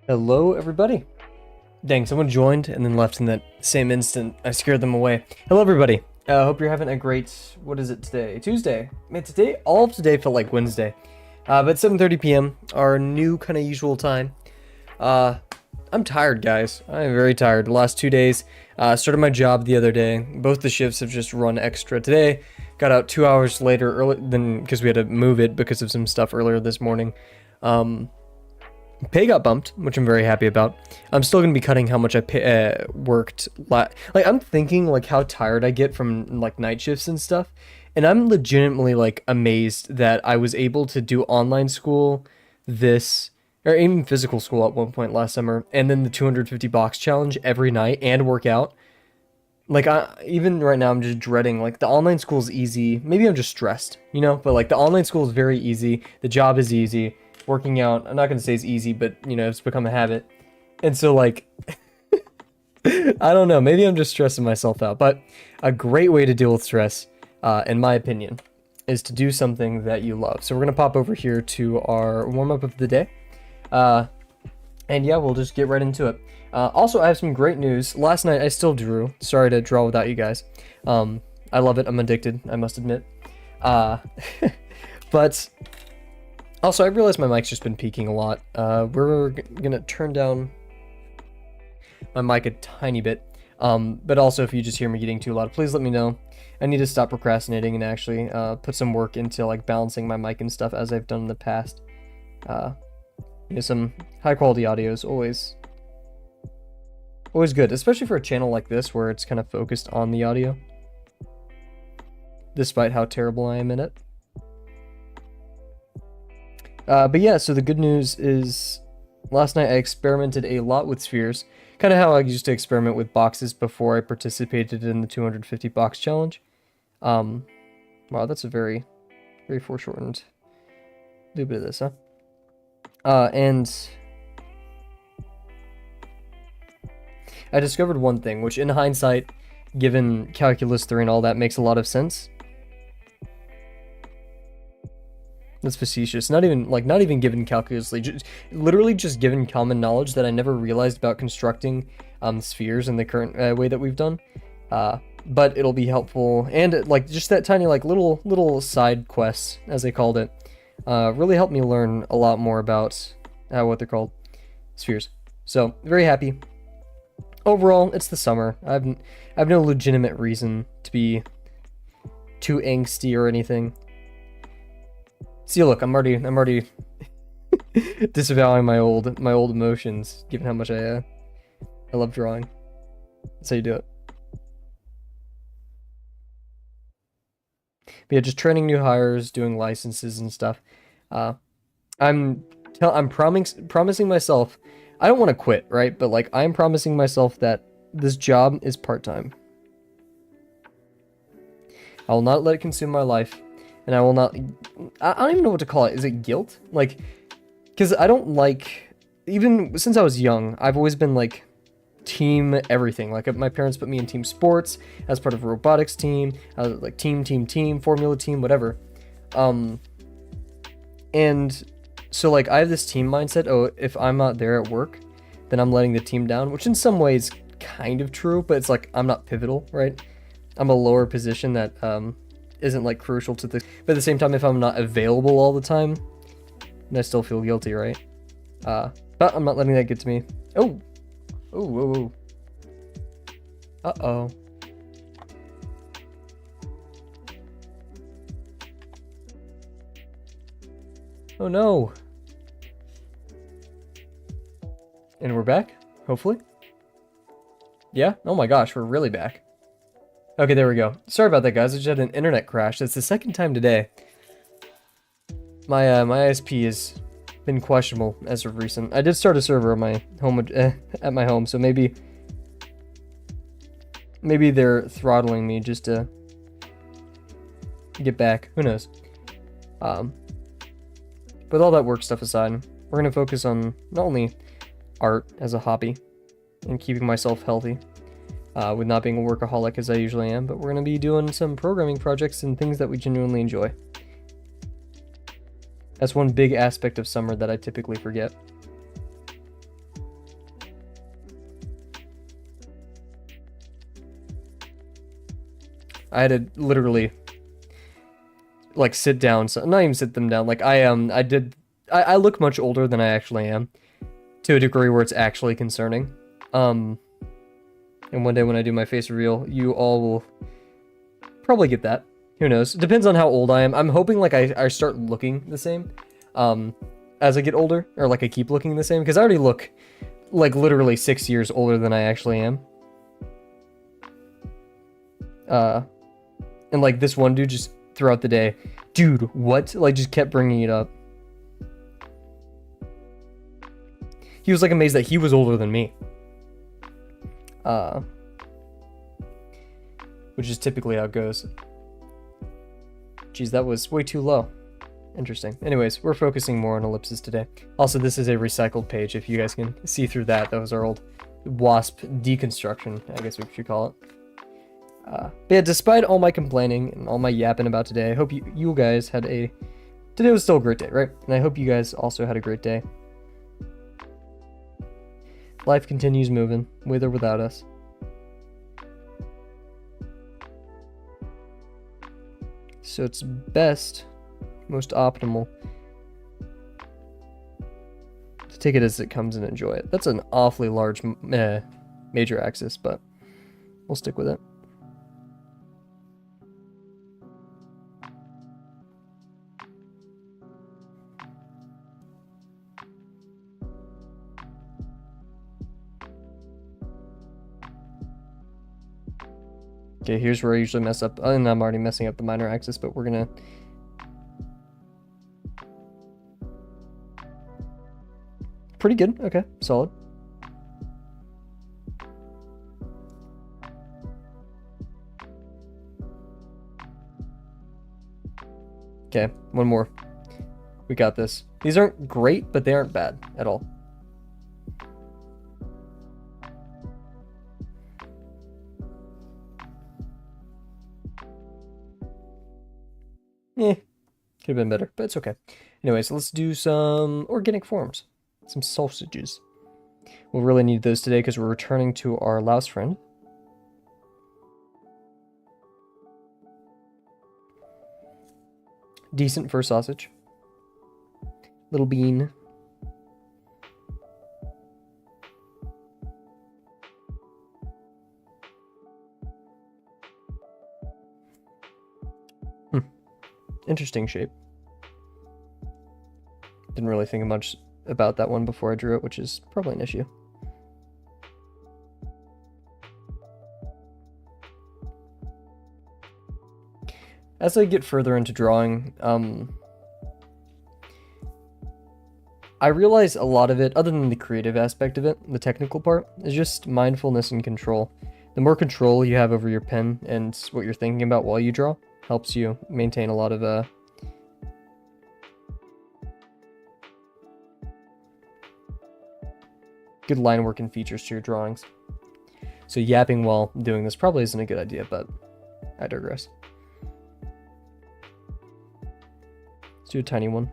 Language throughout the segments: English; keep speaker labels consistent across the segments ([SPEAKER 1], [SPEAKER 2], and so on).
[SPEAKER 1] Hello, everybody. Dang, someone joined and then left in that same instant. I scared them away. Hello, everybody. Hope you're having a great, what is it today? Tuesday. Man, today, all of today felt like Wednesday. But 7:30 p.m., our new kind of usual time. I'm tired, guys. I'm very tired. The last 2 days, started my job the other day. Both the shifts have just run extra today. Got out 2 hours later, early than because we had to move it because of some stuff earlier this morning. Pay got bumped, which I'm very happy about. I'm still gonna be cutting how much I worked. Like I'm thinking like how tired I get from like night shifts and stuff, and I'm legitimately like amazed that I was able to do online school, this or even physical school at one point last summer, and then the 250 box challenge every night and work out. Like even right now I'm just dreading like the online school is easy. Maybe I'm just stressed, you know. But like the online school is very easy. The job is easy. Working out, I'm not gonna say it's easy, but you know, it's become a habit. And so like I don't know, maybe I'm just stressing myself out, but a great way to deal with stress, in my opinion, is to do something that you love. So we're gonna pop over here to our warm-up of the day. And yeah, we'll just get right into it. Also, I have some great news. Last night I still drew. Sorry to draw without you guys. I love it, I'm addicted, I must admit. But also, I realized my mic's just been peaking a lot. We're gonna turn down my mic a tiny bit. But also, if you just hear me getting too loud, please let me know. I need to stop procrastinating and actually put some work into like balancing my mic and stuff as I've done in the past. You know, some high quality audio is always good, especially for a channel like this where it's kind of focused on the audio, despite how terrible I am in it. But yeah, so the good news is last night I experimented a lot with spheres, kind of how I used to experiment with boxes before I participated in the 250 box challenge. Wow, that's a very, very foreshortened little bit of this, huh? And I discovered one thing, which in hindsight, given calculus 3 and all that, makes a lot of sense. That's facetious. Not even given calculusly, literally just given common knowledge that I never realized about constructing spheres in the current way that we've done. But it'll be helpful, and like just that tiny like little side quests, as they called it, really helped me learn a lot more about what they're called, spheres. So very happy. Overall, it's the summer. I've no legitimate reason to be too angsty or anything. See, look, I'm already disavowing my old emotions, given how much I love drawing. That's how you do it. But yeah, just training new hires, doing licenses and stuff. I'm promising myself, I don't want to quit, right? But like, I'm promising myself that this job is part-time. I will not let it consume my life. And I will not, I don't even know what to call it. Is it guilt? Like, because I don't like, even since I was young, I've always been like team everything. Like my parents put me in team sports as part of a robotics team, like team, formula team, whatever. And so like I have this team mindset. Oh, if I'm not there at work, then I'm letting the team down, which in some ways kind of true, but it's like, I'm not pivotal, right? I'm a lower position that, isn't like crucial to the, but at the same time, if I'm not available all the time, then I still feel guilty, right? But I'm not letting that get to me. Oh, whoa. Uh-oh. Oh no. And we're back, hopefully. Yeah, oh my gosh, we're really back. Okay, there we go. Sorry about that, guys. I just had an internet crash. That's the second time today. My ISP has been questionable as of recent. I did start a server on my home at my home, so maybe they're throttling me just to get back. Who knows? But all that work stuff aside, we're gonna focus on not only art as a hobby and keeping myself healthy. With not being a workaholic as I usually am, but we're going to be doing some programming projects and things that we genuinely enjoy. That's one big aspect of summer that I typically forget. I had to literally like sit down, so not even sit them down. Like I look much older than I actually am, to a degree where it's actually concerning. And one day when I do my face reveal, you all will probably get that. Who knows? It depends on how old I am. I'm hoping like I start looking the same as I get older, or like I keep looking the same, because I already look like literally 6 years older than I actually am. And like this one dude just throughout the day, dude, what? Like just kept bringing it up. He was like amazed that he was older than me. Which is typically how it goes. Jeez, that was way too low. Interesting. Anyways, we're focusing more on ellipses today. Also, this is a recycled page, if you guys can see through that. That was our old WASP deconstruction, I guess we should call it. But yeah, despite all my complaining and all my yapping about today, I hope you guys had a... Today was still a great day, right? And I hope you guys also had a great day. Life continues moving, with or without us. So it's best, most optimal, to take it as it comes and enjoy it. That's an awfully large major axis, but we'll stick with it. Okay, here's where I usually mess up, and I'm already messing up the minor axis, but we're gonna... Pretty good, okay, solid. Okay, one more. We got this. These aren't great, but they aren't bad at all. Could have been better, but it's okay. Anyways, let's do some organic forms. Some sausages. We'll really need those today because we're returning to our louse friend. Decent for a sausage. Little bean. Interesting shape. Didn't really think much about that one before I drew it, which is probably an issue. As I get further into drawing, I realize a lot of it, other than the creative aspect of it, the technical part, is just mindfulness and control. The more control you have over your pen and what you're thinking about while you draw, helps you maintain a lot of good line work and features to your drawings. So yapping while doing this probably isn't a good idea, but I digress. Let's do a tiny one.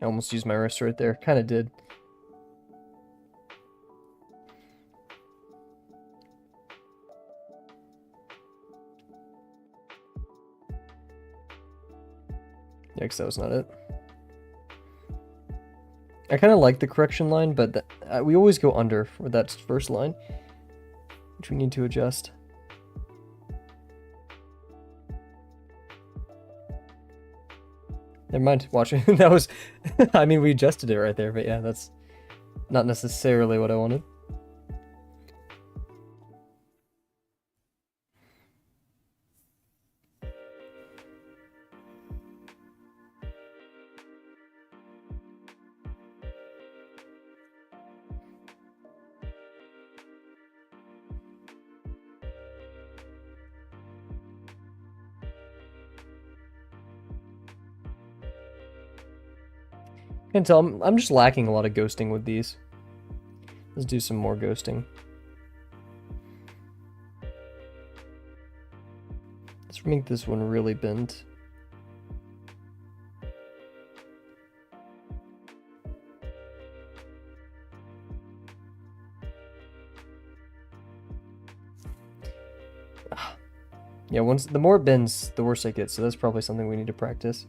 [SPEAKER 1] I almost used my wrist right there. Kind of did. Yeah, because that was not it. I kind of like the correction line, but we always go under for that first line, which we need to adjust. Never mind, watch it. That was, I mean, we adjusted it right there, but yeah, that's not necessarily what I wanted. You can tell I'm just lacking a lot of ghosting with these. Let's do some more ghosting. Let's make this one really bend. Yeah, once the more it bends, the worse I get, so that's probably something we need to practice.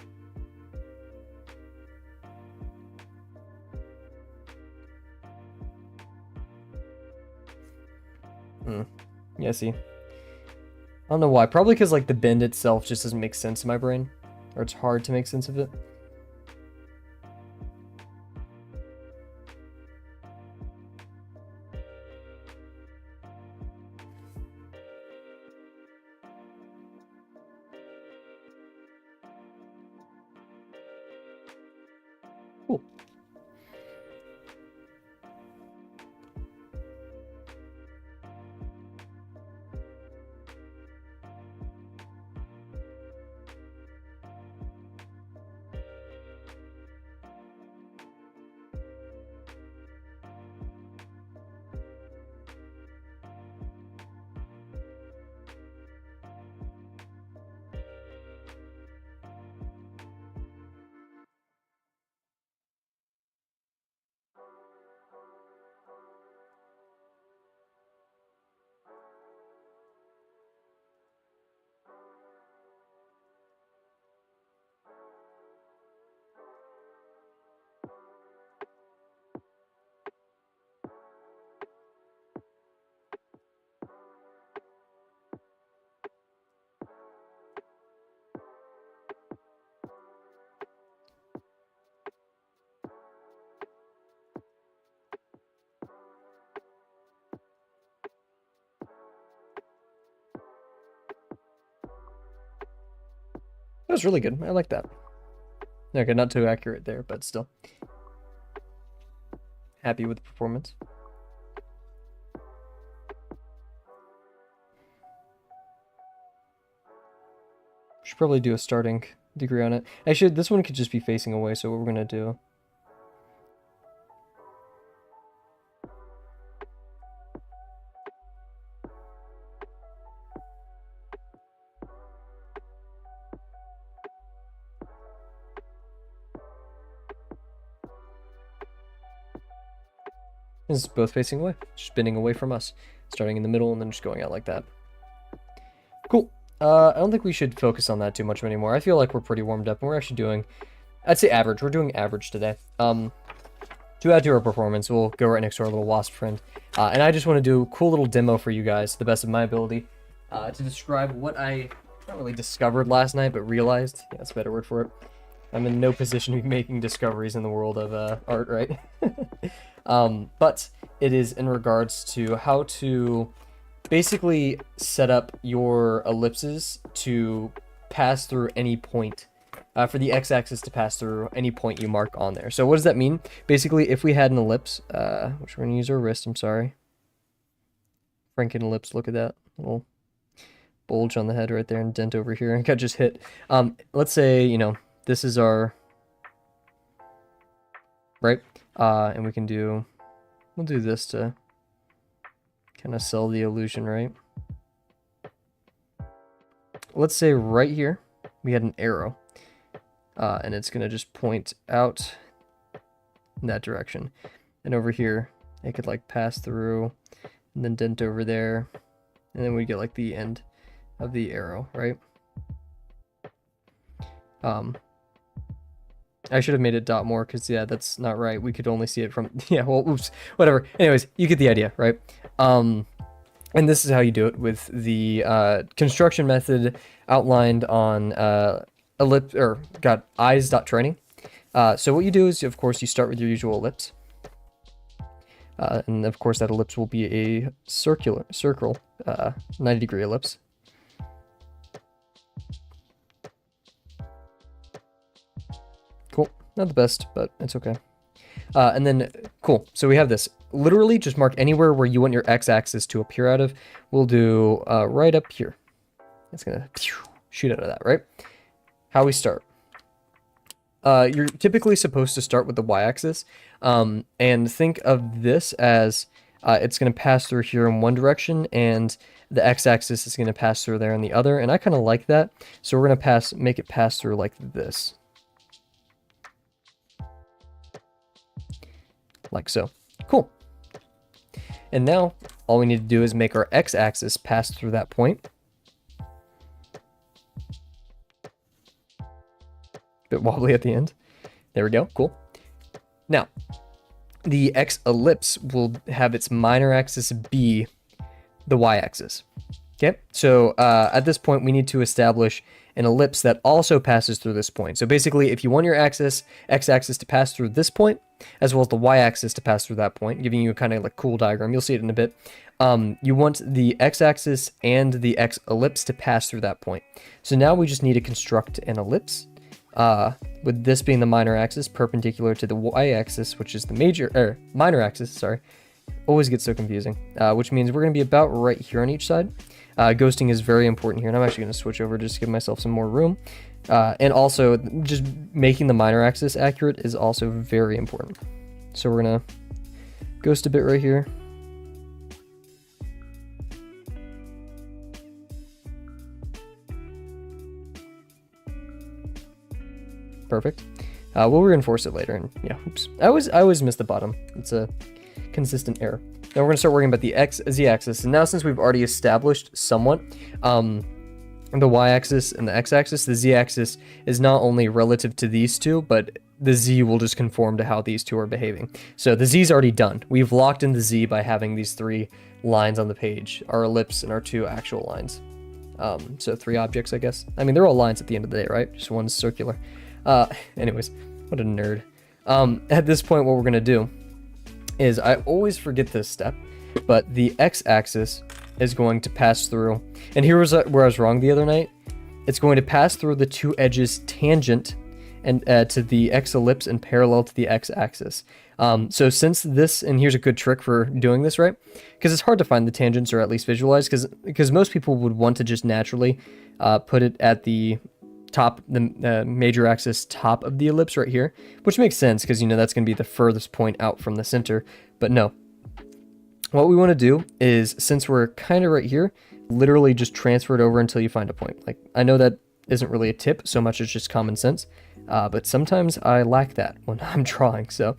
[SPEAKER 1] Yeah, see. I don't know why. Probably because, like, the bend itself just doesn't make sense in my brain. Or it's hard to make sense of it. Cool. That was really good. I like that. Okay, not too accurate there, but still. Happy with the performance. Should probably do a starting degree on it. Actually, this one could just be facing away, so what we're gonna do... is both facing away, just bending away from us, starting in the middle and then just going out like that. Cool. I don't think we should focus on that too much anymore. I feel like we're pretty warmed up and we're actually doing, I'd say average. We're doing average today. To add to our performance, we'll go right next to our little wasp friend. And I just want to do a cool little demo for you guys, to the best of my ability, to describe what I not really discovered last night, but realized. Yeah, that's a better word for it. I'm in no position to be making discoveries in the world of art, right? But it is in regards to how to basically set up your ellipses to pass through any point, for the x-axis to pass through any point you mark on there. So what does that mean? Basically, if we had an ellipse, which we're going to use our wrist, I'm sorry. Franken ellipse, look at that little bulge on the head right there and dent over here. I got just hit. Let's say, you know, this is our, right? And we can do, we'll do this to kind of sell the illusion, right? Let's say right here, we had an arrow, and it's going to just point out in that direction. And over here, it could like pass through and then dent over there. And then we get like the end of the arrow, right? I should have made it dot more because, yeah, that's not right. We could only see it from, yeah, well, oops, whatever. Anyways, you get the idea, right? And this is how you do it with the construction method outlined on eyes.training. So what you do is, of course, you start with your usual ellipse. And of course, that ellipse will be a circle, 90-degree ellipse. Cool. Not the best, but it's okay. And then, cool. So we have this. Literally, just mark anywhere where you want your x-axis to appear out of. We'll do right up here. It's going to shoot out of that, right? How we start. You're typically supposed to start with the y-axis. And think of this as it's going to pass through here in one direction, and the x-axis is going to pass through there in the other, and I kind of like that. So we're going to make it pass through like this. Like so. Cool. And now, all we need to do is make our x-axis pass through that point. Bit wobbly at the end. There we go. Cool. Now, the x-ellipse will have its minor axis be the y-axis. Okay, so at this point, we need to establish an ellipse that also passes through this point. So basically, if you want your x-axis to pass through this point, as well as the y-axis to pass through that point, giving you a kind of like cool diagram, you'll see it in a bit. You want the x-axis and the x-ellipse to pass through that point. So now we just need to construct an ellipse, with this being the minor axis, perpendicular to the y-axis, which is the minor axis, sorry. Always gets so confusing, which means we're going to be about right here on each side. Ghosting is very important here, and I'm actually going to switch over just to give myself some more room. And also, just making the minor axis accurate is also very important. So we're going to ghost a bit right here. Perfect. We'll reinforce it later, and yeah, oops. I always miss the bottom. It's a consistent error. Now we're going to start worrying about the z-axis, and now since we've already established somewhat the y-axis and the x-axis, the z-axis is not only relative to these two, but the z will just conform to how these two are behaving. So the z is already done. We've locked in the z by having these 3 lines on the page, our ellipse and our 2 actual lines. So 3 objects, I guess. I mean, they're all lines at the end of the day, right? Just one's circular. Anyways, what a nerd. At this point, what we're going to do is, I always forget this step, but the x-axis is going to pass through, and here was where I was wrong the other night. It's going to pass through the 2 edges tangent and to the x-ellipse and parallel to the x-axis. So since this, and here's a good trick for doing this, right? Because it's hard to find the tangents, or at least visualize, because most people would want to just naturally put it at the top, the major axis top of the ellipse right here, which makes sense because, you know, that's going to be the furthest point out from the center. But no, what we want to do is, since we're kind of right here, literally just transfer it over until you find a point. Like, I know that isn't really a tip so much as just common sense, but sometimes I lack that when I'm drawing. So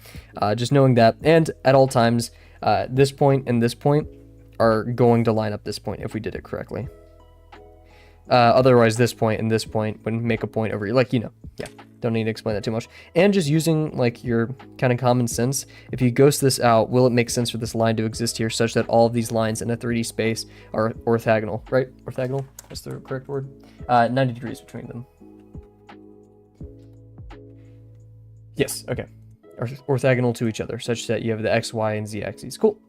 [SPEAKER 1] just knowing that, and at all times, this point and this point are going to line up this point if we did it correctly. Otherwise, this point and this point would make a point over here. Like, you know, yeah, don't need to explain that too much. And just using, like, your kind of common sense, if you ghost this out, will it make sense for this line to exist here such that all of these lines in a 3D space are orthogonal, right? Orthogonal? That's the correct word. 90 degrees between them. Yes, okay. Orthogonal to each other, such that you have the x, y, and z axes. Cool.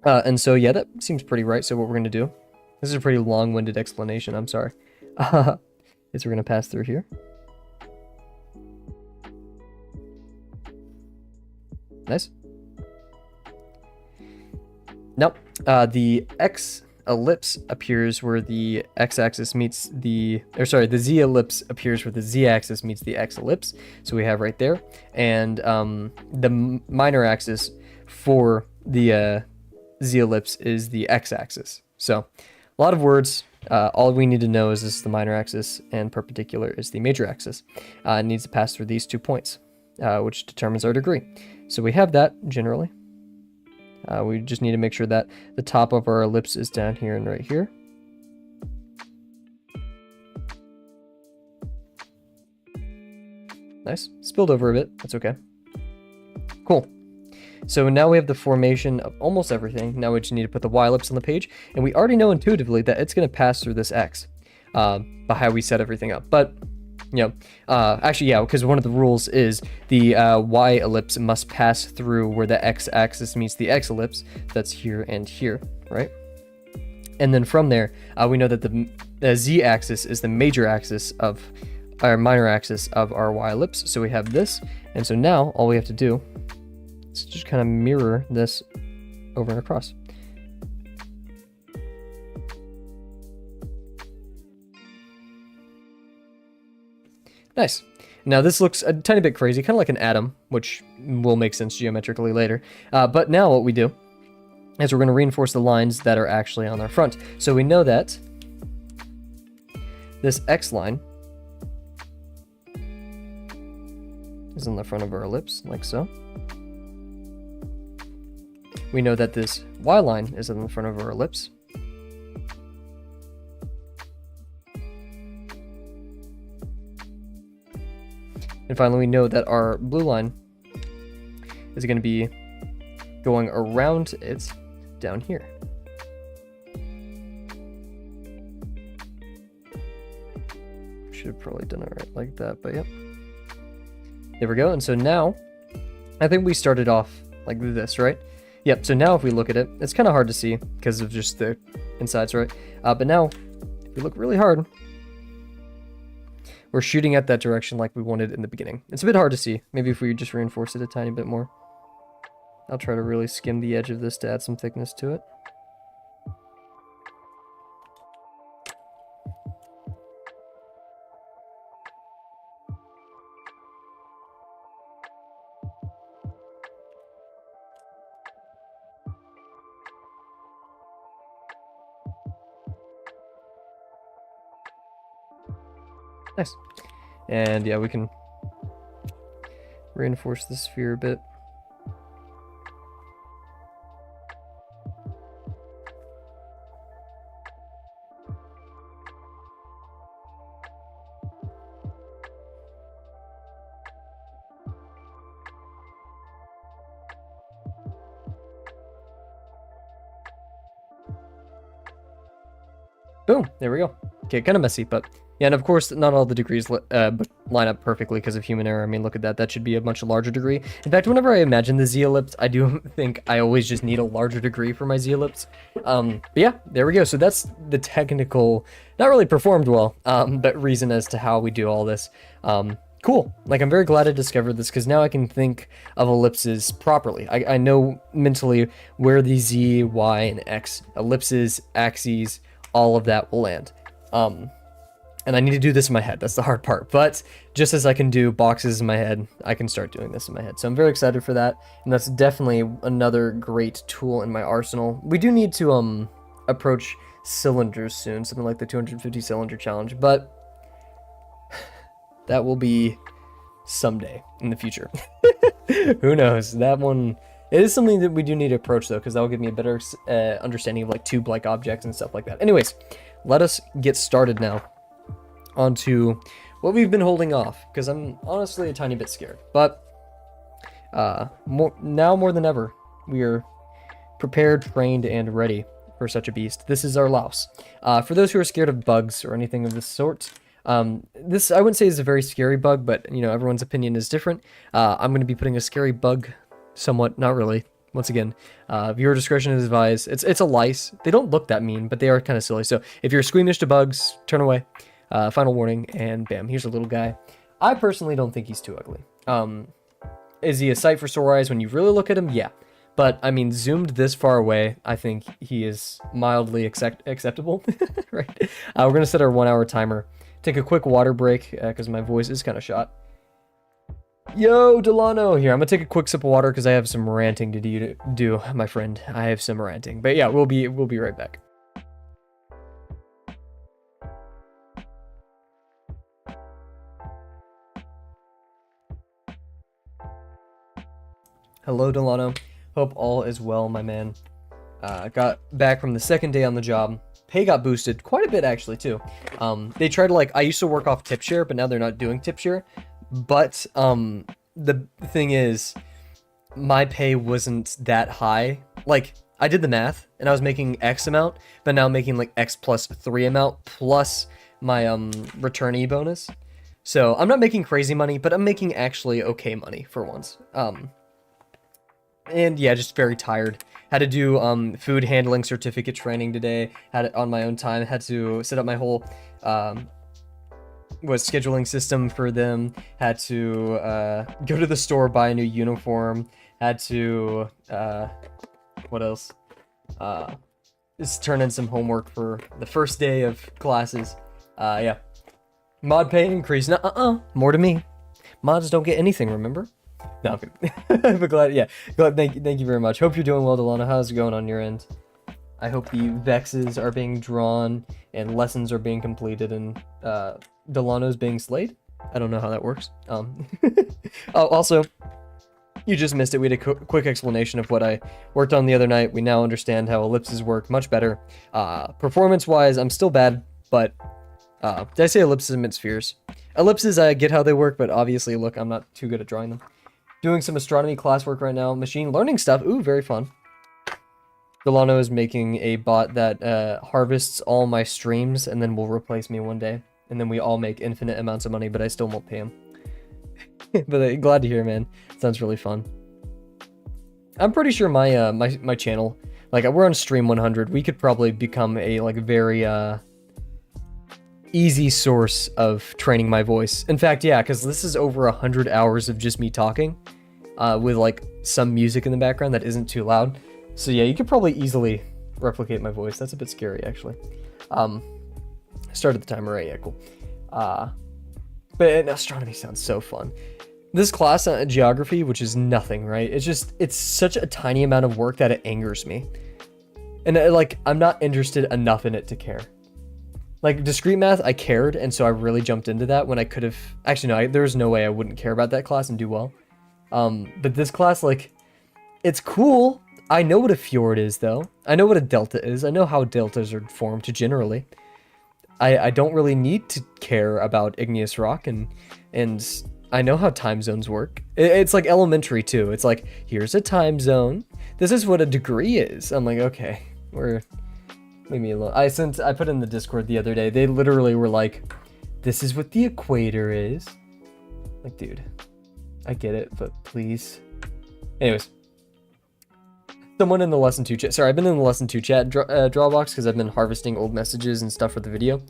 [SPEAKER 1] And so, yeah, that seems pretty right. So what we're going to do, this is a pretty long-winded explanation, I'm sorry, is we're going to pass through here. Nice. Now, the x-ellipse appears where the x-axis meets the, or sorry, the z-ellipse appears where the z-axis meets the x-ellipse. So we have right there. And the minor axis for the z-ellipse is the x-axis. So a lot of words. All we need to know is this is the minor axis and perpendicular is the major axis. It needs to pass through these 2 points, which determines our degree. So we have that generally. We just need to make sure that the top of our ellipse is down here and right here. Nice. Spilled over a bit. That's okay. Cool. So now we have the formation of almost everything. Now we just need to put the y-ellipse on the page. And we already know intuitively that it's going to pass through this x by how we set everything up. But, you know, actually, yeah, because one of the rules is the y-ellipse must pass through where the x-axis meets the x-ellipse. That's here and here, right? And then from there, we know that the z-axis is the major axis of our minor axis of our y-ellipse. So we have this. And so now all we have to do, let's just kind of mirror this over and across. Nice. Now this looks a tiny bit crazy, kind of like an atom, which will make sense geometrically later. But now what we do is we're going to reinforce the lines that are actually on our front. So we know that this X line is on the front of our ellipse, like so. We know that this Y line is on the front of our ellipse. And finally, we know that our blue line is going to be going around it down here. Should have probably done it right like that, but yep. There we go. And so now, I think we started off like this, right? Yep, so now if we look at it, it's kind of hard to see because of just the insides, right? But now, if we look really hard, we're shooting at that direction like we wanted in the beginning. It's a bit hard to see. Maybe if we just reinforce it a tiny bit more. I'll try to really skim the edge of this to add some thickness to it. Nice. And yeah, we can reinforce the sphere a bit. Boom, there we go. Okay, kind of messy, but yeah, and of course, not all the degrees line up perfectly because of human error. I mean, look at that. That should be a much larger degree. In fact, whenever I imagine the Z-ellipse, I do think I always just need a larger degree for my Z-ellipse. But yeah, there we go. So that's the technical, not really performed well, but reason as to how we do all this. Cool. Like, I'm very glad I discovered this because now I can think of ellipses properly. I know mentally where the Z, Y, and X ellipses, axes, all of that will land. And I need to do this in my head. That's the hard part. But just as I can do boxes in my head, I can start doing this in my head. So I'm very excited for that. And that's definitely another great tool in my arsenal. We do need to approach cylinders soon, something like the 250 cylinder challenge, but that will be someday in the future. Who knows? That one, it is something that we do need to approach though, because that will give me a better understanding of like tube-like objects and stuff like that. Anyways, let us get started now onto what we've been holding off, because I'm honestly a tiny bit scared. But more than ever, we are prepared, trained, and ready for such a beast. This is our louse. For those who are scared of bugs or anything of this sort, this I wouldn't say is a very scary bug, but you know, everyone's opinion is different. I'm going to be putting a scary bug, somewhat, not really. Once again, viewer discretion is advised. It's a lice. They don't look that mean, but they are kind of silly. So if you're squeamish to bugs, turn away. Final warning, and bam, here's a little guy. I personally don't think he's too ugly. Is he a sight for sore eyes when you really look at him? Yeah. But, I mean, zoomed this far away, I think he is mildly acceptable, right? We're going to set our 1 hour timer. Take a quick water break, because my voice is kind of shot. Yo, Delano! Here, I'm going to take a quick sip of water, because I have some ranting to do, my friend. I have some ranting. But yeah, we'll be right back. Hello, Delano. Hope all is well, my man. Got back from the second day on the job. Pay got boosted quite a bit, actually, too. They tried to, like, I used to work off tip share, but now they're not doing tip share. But the thing is, my pay wasn't that high. Like, I did the math, and I was making X amount, but now I'm making, like, X plus 3 amount, plus my returnee bonus. So, I'm not making crazy money, but I'm making actually okay money for once. And yeah, just very tired. Had to do food handling certificate training today. Had it on my own time. Had to set up my whole scheduling system for them. Had to go to the store, buy a new uniform. Had to what else? Just turn in some homework for the first day of classes. Yeah. Mod pay increase. More to me. Mods don't get anything, remember? No, I'm kidding. But glad, yeah. Glad, thank you very much. Hope you're doing well, Delano. How's it going on your end? I hope the vexes are being drawn and lessons are being completed and Delano's being slayed. I don't know how that works. Oh, also, you just missed it. We had a quick explanation of what I worked on the other night. We now understand how ellipses work much better. Performance-wise, I'm still bad, but did I say ellipses and mid-spheres? Ellipses, I get how they work, but obviously, look, I'm not too good at drawing them. Doing some astronomy classwork right now. Machine learning stuff. Ooh, very fun. Delano is making a bot that harvests all my streams and then will replace me one day. And then we all make infinite amounts of money, but I still won't pay him. But glad to hear, man. Sounds really fun. I'm pretty sure my my channel, like we're on stream 100, we could probably become a like very easy source of training my voice. In fact, yeah, because this is over 100 hours of just me talking, with like some music in the background that isn't too loud. So yeah, you could probably easily replicate my voice. That's a bit scary, actually. Started the timer, right? Yeah, cool. But astronomy sounds so fun. This class on geography, which is nothing, right? It's such a tiny amount of work that it angers me. And like, I'm not interested enough in it to care. Like, discrete math, I cared, and so I really jumped into that when I could have... Actually, no, there's no way I wouldn't care about that class and do well. But this class, like, it's cool. I know what a fjord is, though. I know what a delta is. I know how deltas are formed generally. I don't really need to care about igneous rock, and I know how time zones work. It's like elementary, too. It's like, here's a time zone. This is what a degree is. I'm like, okay, leave me alone. I put in the Discord the other day. They literally were like, this is what the equator is. Like, dude, I get it, but please. Anyways. Someone in the lesson 2 chat. Sorry, I've been in the lesson 2 chat drawbox because I've been harvesting old messages and stuff for the video.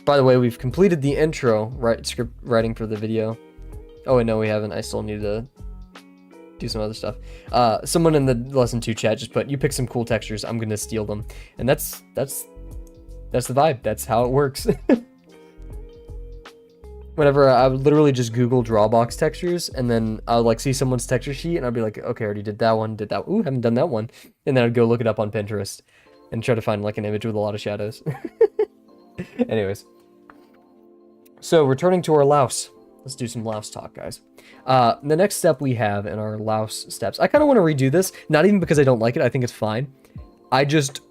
[SPEAKER 1] By the way, we've completed the intro script writing for the video. Oh, wait, no, we haven't. I still need to do some other stuff. Someone in the lesson 2 chat just put, you pick some cool textures, I'm gonna steal them. And that's the vibe. That's how it works. Whenever I would literally just Google Drawbox textures, and then I would like see someone's texture sheet, and I'd be like, okay, I already did that one, ooh, haven't done that one. And then I'd go look it up on Pinterest and try to find like an image with a lot of shadows. Anyways. So returning to our louse. Let's do some louse talk, guys. The next step we have in our louse steps, I kind of want to redo this, not even because I don't like it, I think it's fine. I just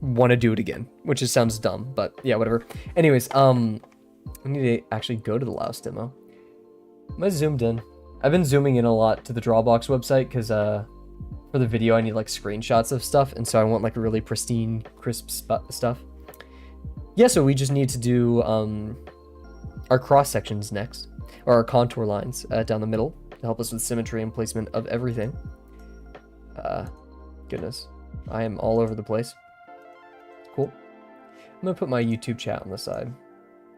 [SPEAKER 1] want to do it again, which just sounds dumb, but yeah, whatever. Anyways, I need to actually go to the Louse Demo. Am I zoomed in? I've been zooming in a lot to the Drawbox website because for the video I need like screenshots of stuff, and so I want like really pristine, crisp stuff. Yeah, so we just need to do our cross sections next, or our contour lines down the middle to help us with symmetry and placement of everything. Goodness, I am all over the place. Cool. I'm gonna put my YouTube chat on the side,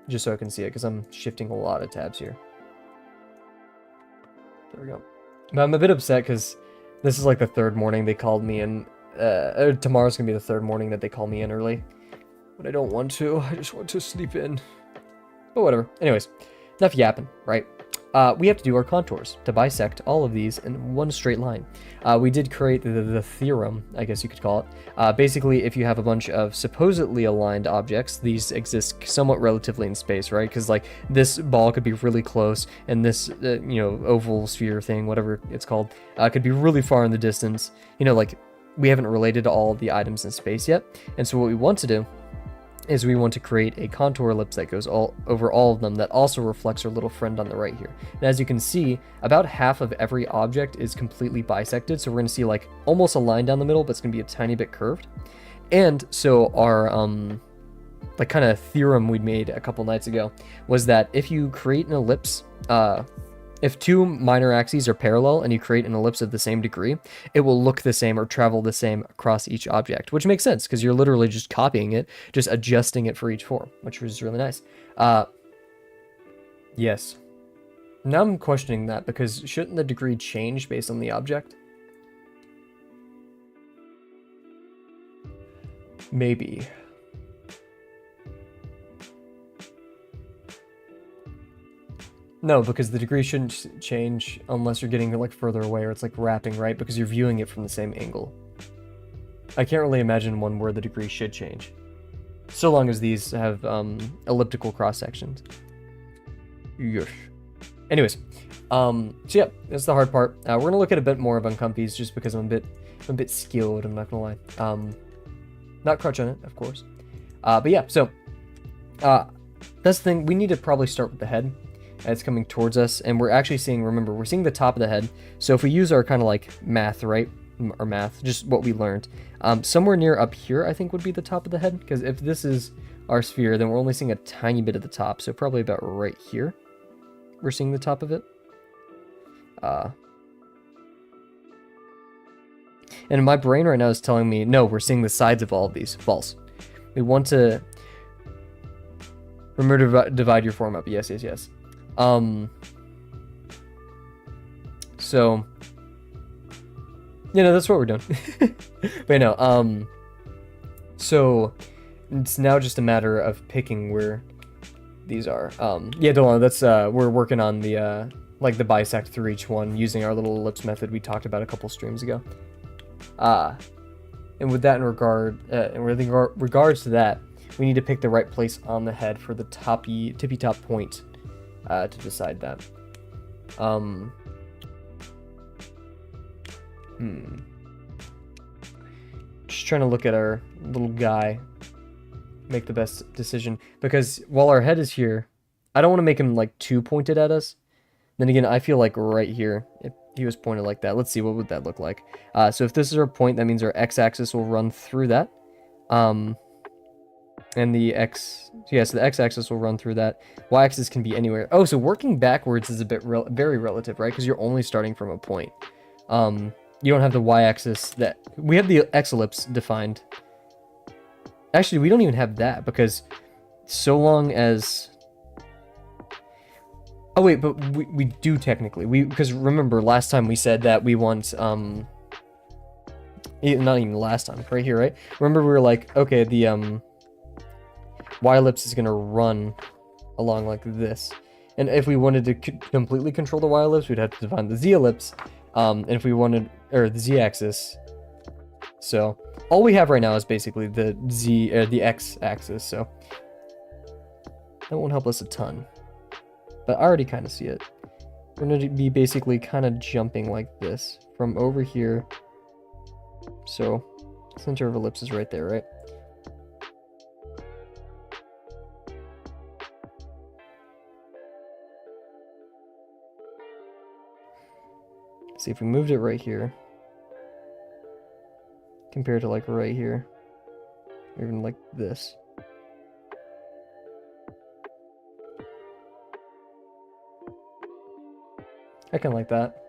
[SPEAKER 1] just so I can see it, because I'm shifting a lot of tabs here. There we go. But I'm a bit upset because this is like the third morning they called me in. Tomorrow's gonna be the third morning that they call me in early. But I don't want to. I just want to sleep in. But whatever. Anyways, enough yapping, right? We have to do our contours to bisect all of these in one straight line. We did create the theorem, I guess you could call it. Basically, if you have a bunch of supposedly aligned objects, these exist somewhat relatively in space, right? Because like this ball could be really close, and this oval sphere thing, whatever it's called, could be really far in the distance. You know, like we haven't related all the items in space yet, and so what we want to do is we want to create a contour ellipse that goes over all of them that also reflects our little friend on the right here. And as you can see, about half of every object is completely bisected, so we're going to see like almost a line down the middle, but it's going to be a tiny bit curved. And so our like kind of theorem we'd made a couple nights ago was that if you create an ellipse, if two minor axes are parallel and you create an ellipse of the same degree, it will look the same or travel the same across each object, which makes sense because you're literally just copying it, just adjusting it for each form, which was really nice. Yes. Now I'm questioning that because shouldn't the degree change based on the object? Maybe. No, because the degree shouldn't change unless you're getting like further away or it's like wrapping, right? Because you're viewing it from the same angle. I can't really imagine one where the degree should change. So long as these have elliptical cross sections. Yes. Anyways, so yeah, that's the hard part. We're gonna look at a bit more of uncomfies just because I'm a bit skilled. I'm not gonna lie. Not crutch on it, of course. But yeah, so that's the thing. We need to probably start with the head. It's coming towards us, and we're actually seeing. Remember, we're seeing the top of the head. So if we use our kind of like math, right? Or math, just what we learned. Somewhere near up here, I think would be the top of the head. Because if this is our sphere, then we're only seeing a tiny bit of the top. So probably about right here, we're seeing the top of it. And my brain right now is telling me, no, we're seeing the sides of all of these. False. We want to remember to divide your form up. Yes, yes, yes. So, you know, that's what we're doing. But no, so it's now just a matter of picking where these are. Yeah, don't worry, that's, we're working on the, like the bisect through each one using our little ellipse method we talked about a couple streams ago. And with that in regards to that, we need to pick the right place on the head for the tippy top point, to decide that. Just trying to look at our little guy, make the best decision, because while our head is here, I don't want to make him like too pointed at us. Then again, I feel like right here, if he was pointed like that, let's see, what would that look like? So if this is our point, that means our x-axis will run through that. And the so the x-axis will run through that. Y-axis can be anywhere. Oh, so working backwards is a bit very relative, right? Because you're only starting from a point. You don't have the y-axis that... We have the x-ellipse defined. Actually, we don't even have that, because so long as... Oh wait, but we do technically. Because remember, last time we said that we want... not even last time, right here, right? Remember we were like, okay, the y-ellipse is going to run along like this. And if we wanted to completely control the y-ellipse, we'd have to define the z-ellipse. And if we wanted... Or the z-axis. So, all we have right now is basically the the x-axis, so... That won't help us a ton. But I already kind of see it. We're going to be basically kind of jumping like this from over here. So, center of ellipse is right there, right? See, if we moved it right here, compared to like right here, or even like this. I kind of like that.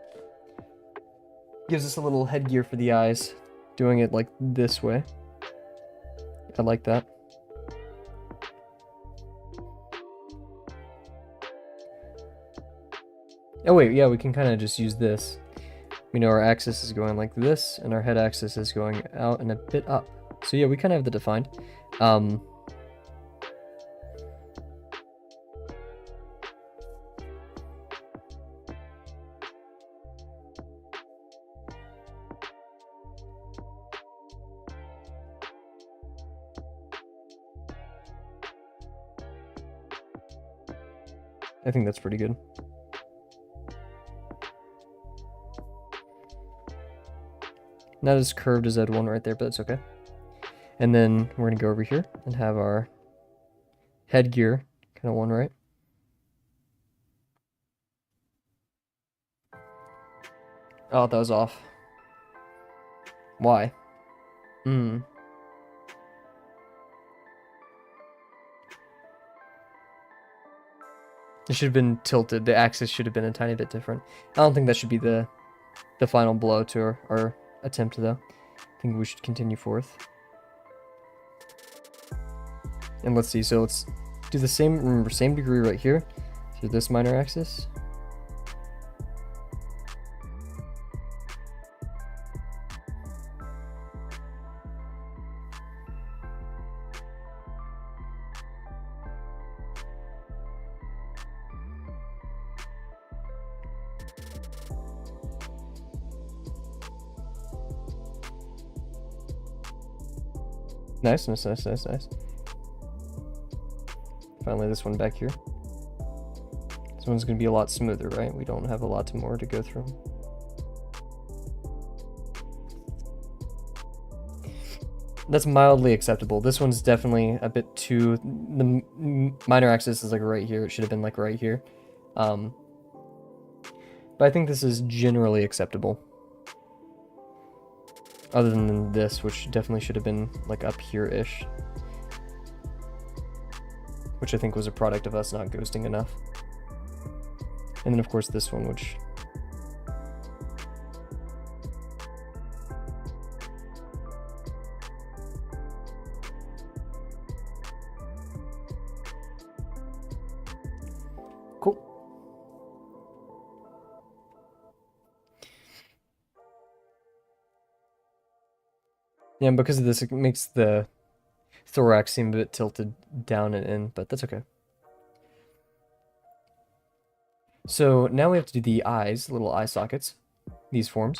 [SPEAKER 1] Gives us a little headgear for the eyes, doing it like this way. I like that. Oh wait, yeah, we can kind of just use this. We know our axis is going like this, and our head axis is going out and a bit up. So yeah, we kind of have the defined. I think that's pretty good. Not as curved as Ed1 right there, but that's okay. And then we're going to go over here and have our headgear kind of one, right? Oh, that was off. Why? It should have been tilted. The axis should have been a tiny bit different. I don't think that should be the final blow to our attempt, though. I think we should continue forth. And let's see, so let's do the same, remember, same degree right here through this minor axis. Nice, nice, nice, nice, nice. Finally, this one back here. This one's gonna be a lot smoother, right? We don't have a lot more to go through. That's mildly acceptable. This one's definitely a bit too... The minor axis is like right here. It should have been like right here. But I think this is generally acceptable. Other than this, which definitely should have been like up here-ish. Which I think was a product of us not ghosting enough. And then of course this one, which... Cool. Yeah, and because of this, it makes the thorax seem a bit tilted down and in, but that's okay. So now we have to do the eyes, little eye sockets, these forms.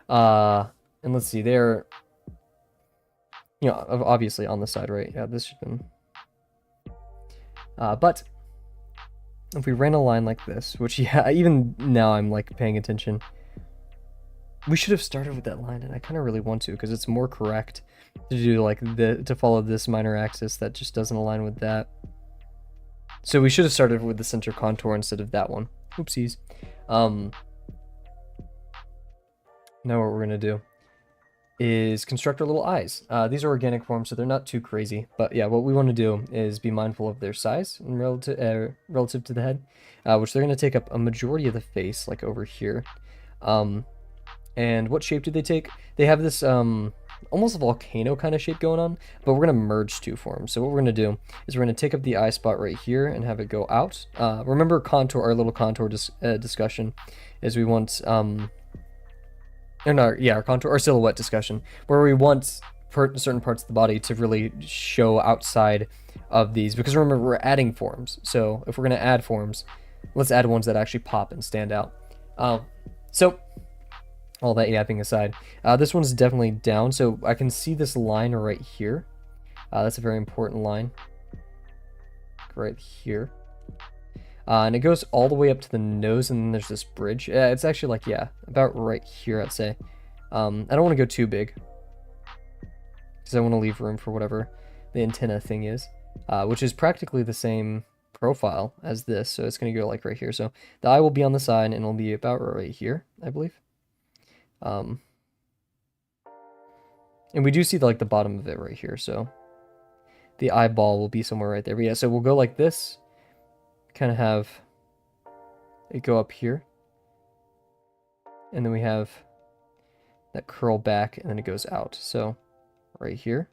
[SPEAKER 1] And let's see, they're, you know, obviously on the side, right? Yeah, this should have been... but if we ran a line like this, which, yeah, even now I'm like paying attention. We should have started with that line, and I kind of really want to, because it's more correct to do like to follow this minor axis that just doesn't align with that. So we should have started with the center contour instead of that one. Oopsies. Now what we're gonna do is construct our little eyes. These are organic forms, so they're not too crazy. But yeah, what we want to do is be mindful of their size and relative to the head, which they're going to take up a majority of the face, like over here. And what shape do they take? They have this almost a volcano kind of shape going on, but we're going to merge two forms. So what we're going to do is we're going to take up the eye spot right here and have it go out. Remember contour, our little contour discussion is we want... our contour or silhouette discussion, where we want certain parts of the body to really show outside of these, because remember, we're adding forms. So if we're going to add forms, let's add ones that actually pop and stand out. So all that yapping aside, this one's definitely down, so I can see this line right here. That's a very important line right here. And it goes all the way up to the nose, and then there's this bridge. It's actually like, yeah, about right here, I'd say. I don't want to go too big, because I want to leave room for whatever the antenna thing is, which is practically the same profile as this, so it's going to go like right here. So the eye will be on the side, and it'll be about right here, I believe. And we do see like the bottom of it right here, so the eyeball will be somewhere right there. But yeah, so we'll go like this. Kind of have it go up here, and then we have that curl back, and then it goes out. So right here,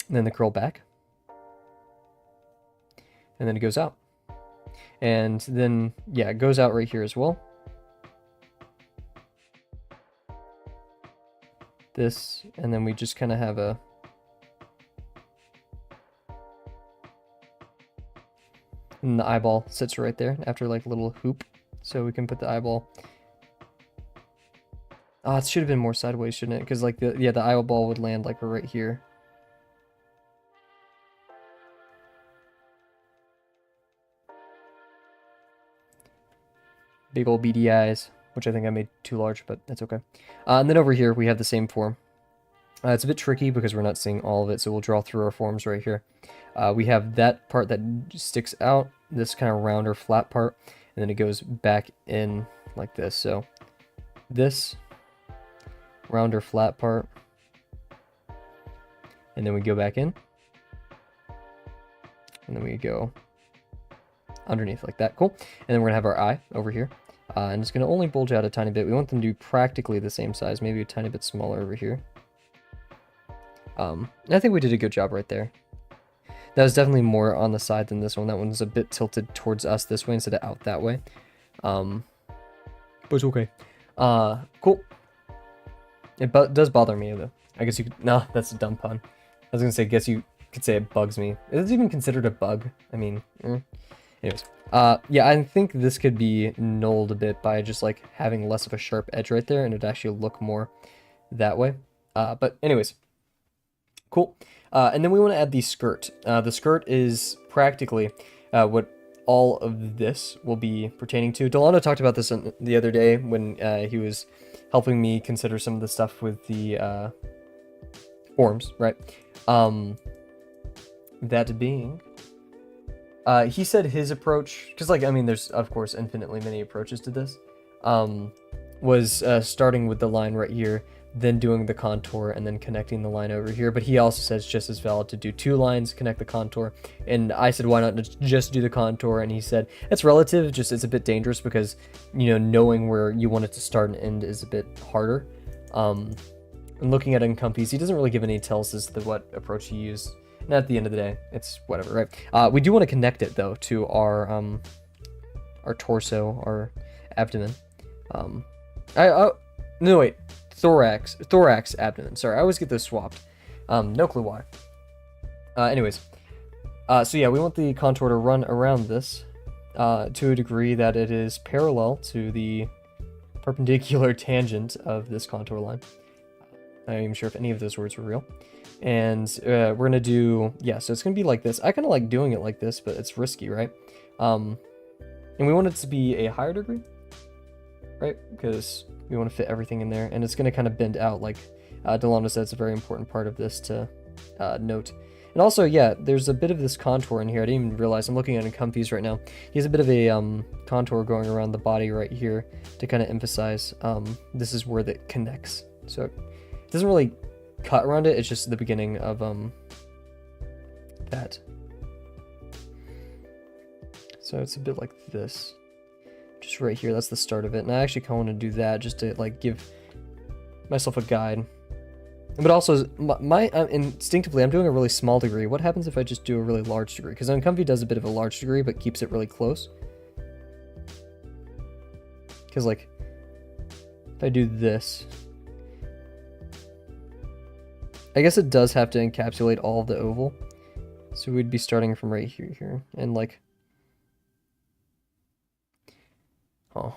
[SPEAKER 1] and then the curl back, and then it goes out, and then yeah, it goes out right here as well. This, and then we just kind of have a and the eyeball sits right there after like a little hoop, so we can put the eyeball. Oh, it should have been more sideways, shouldn't it? Because like the eyeball would land like right here. Big old beady eyes, which I think I made too large, but that's okay. And then over here we have the same form. It's a bit tricky because we're not seeing all of it, so we'll draw through our forms right here. We have that part that sticks out, this kind of rounder flat part, and then it goes back in like this. So this rounder flat part, and then we go back in, and then we go underneath like that. Cool. And then we're gonna have our eye over here, and it's gonna only bulge out a tiny bit. We want them to be practically the same size, maybe a tiny bit smaller over here. I think we did a good job right there. That was definitely more on the side than this one. That one's a bit tilted towards us this way instead of out that way. But it's okay. Cool. It does bother me, though. I guess you could... No, that's a dumb pun. I was gonna say, guess you could say it bugs me. Is it even considered a bug? I mean... Anyways. Yeah, I think this could be nulled a bit by just, like, having less of a sharp edge right there, and it'd actually look more that way. But anyways, cool. And then we want to add the skirt. The skirt is practically what all of this will be pertaining to. Delano talked about this the other day when he was helping me consider some of the stuff with the forms, right? That being, he said his approach, because like, I mean, there's of course infinitely many approaches to this, was starting with the line right here, then doing the contour, and then connecting the line over here. But he also says just as valid to do 2 lines, connect the contour. And I said, why not just do the contour? And he said, it's relative, just it's a bit dangerous because, you know, knowing where you want it to start and end is a bit harder. And looking at Uncomfies, he doesn't really give any tells as to what approach he used. And at the end of the day, it's whatever, right? We do want to connect it though to our torso, our abdomen. No wait, thorax, abdomen. Sorry, I always get those swapped. No clue why. Anyways, so yeah, we want the contour to run around this to a degree that it is parallel to the perpendicular tangent of this contour line. I'm not even sure if any of those words were real. And we're gonna do, yeah, so it's gonna be like this. I kind of like doing it like this, but it's risky, right? And we want it to be a higher degree, right? Because we want to fit everything in there, and it's gonna kind of bend out, like Delano said. It's a very important part of this to note. And also, yeah, there's a bit of this contour in here. I didn't even realize. I'm looking at Uncomfies right now. He has a bit of a contour going around the body right here to kind of emphasize this is where that connects. So it doesn't really cut around it, it's just the beginning of that. So it's a bit like this, just right here. That's the start of it, and I actually kind of want to do that just to like give myself a guide. But also, instinctively, I'm doing a really small degree. What happens if I just do a really large degree? Because Uncomfy does a bit of a large degree, but keeps it really close. Because like, if I do this, I guess it does have to encapsulate all of the oval. So we'd be starting from right here, and like, oh.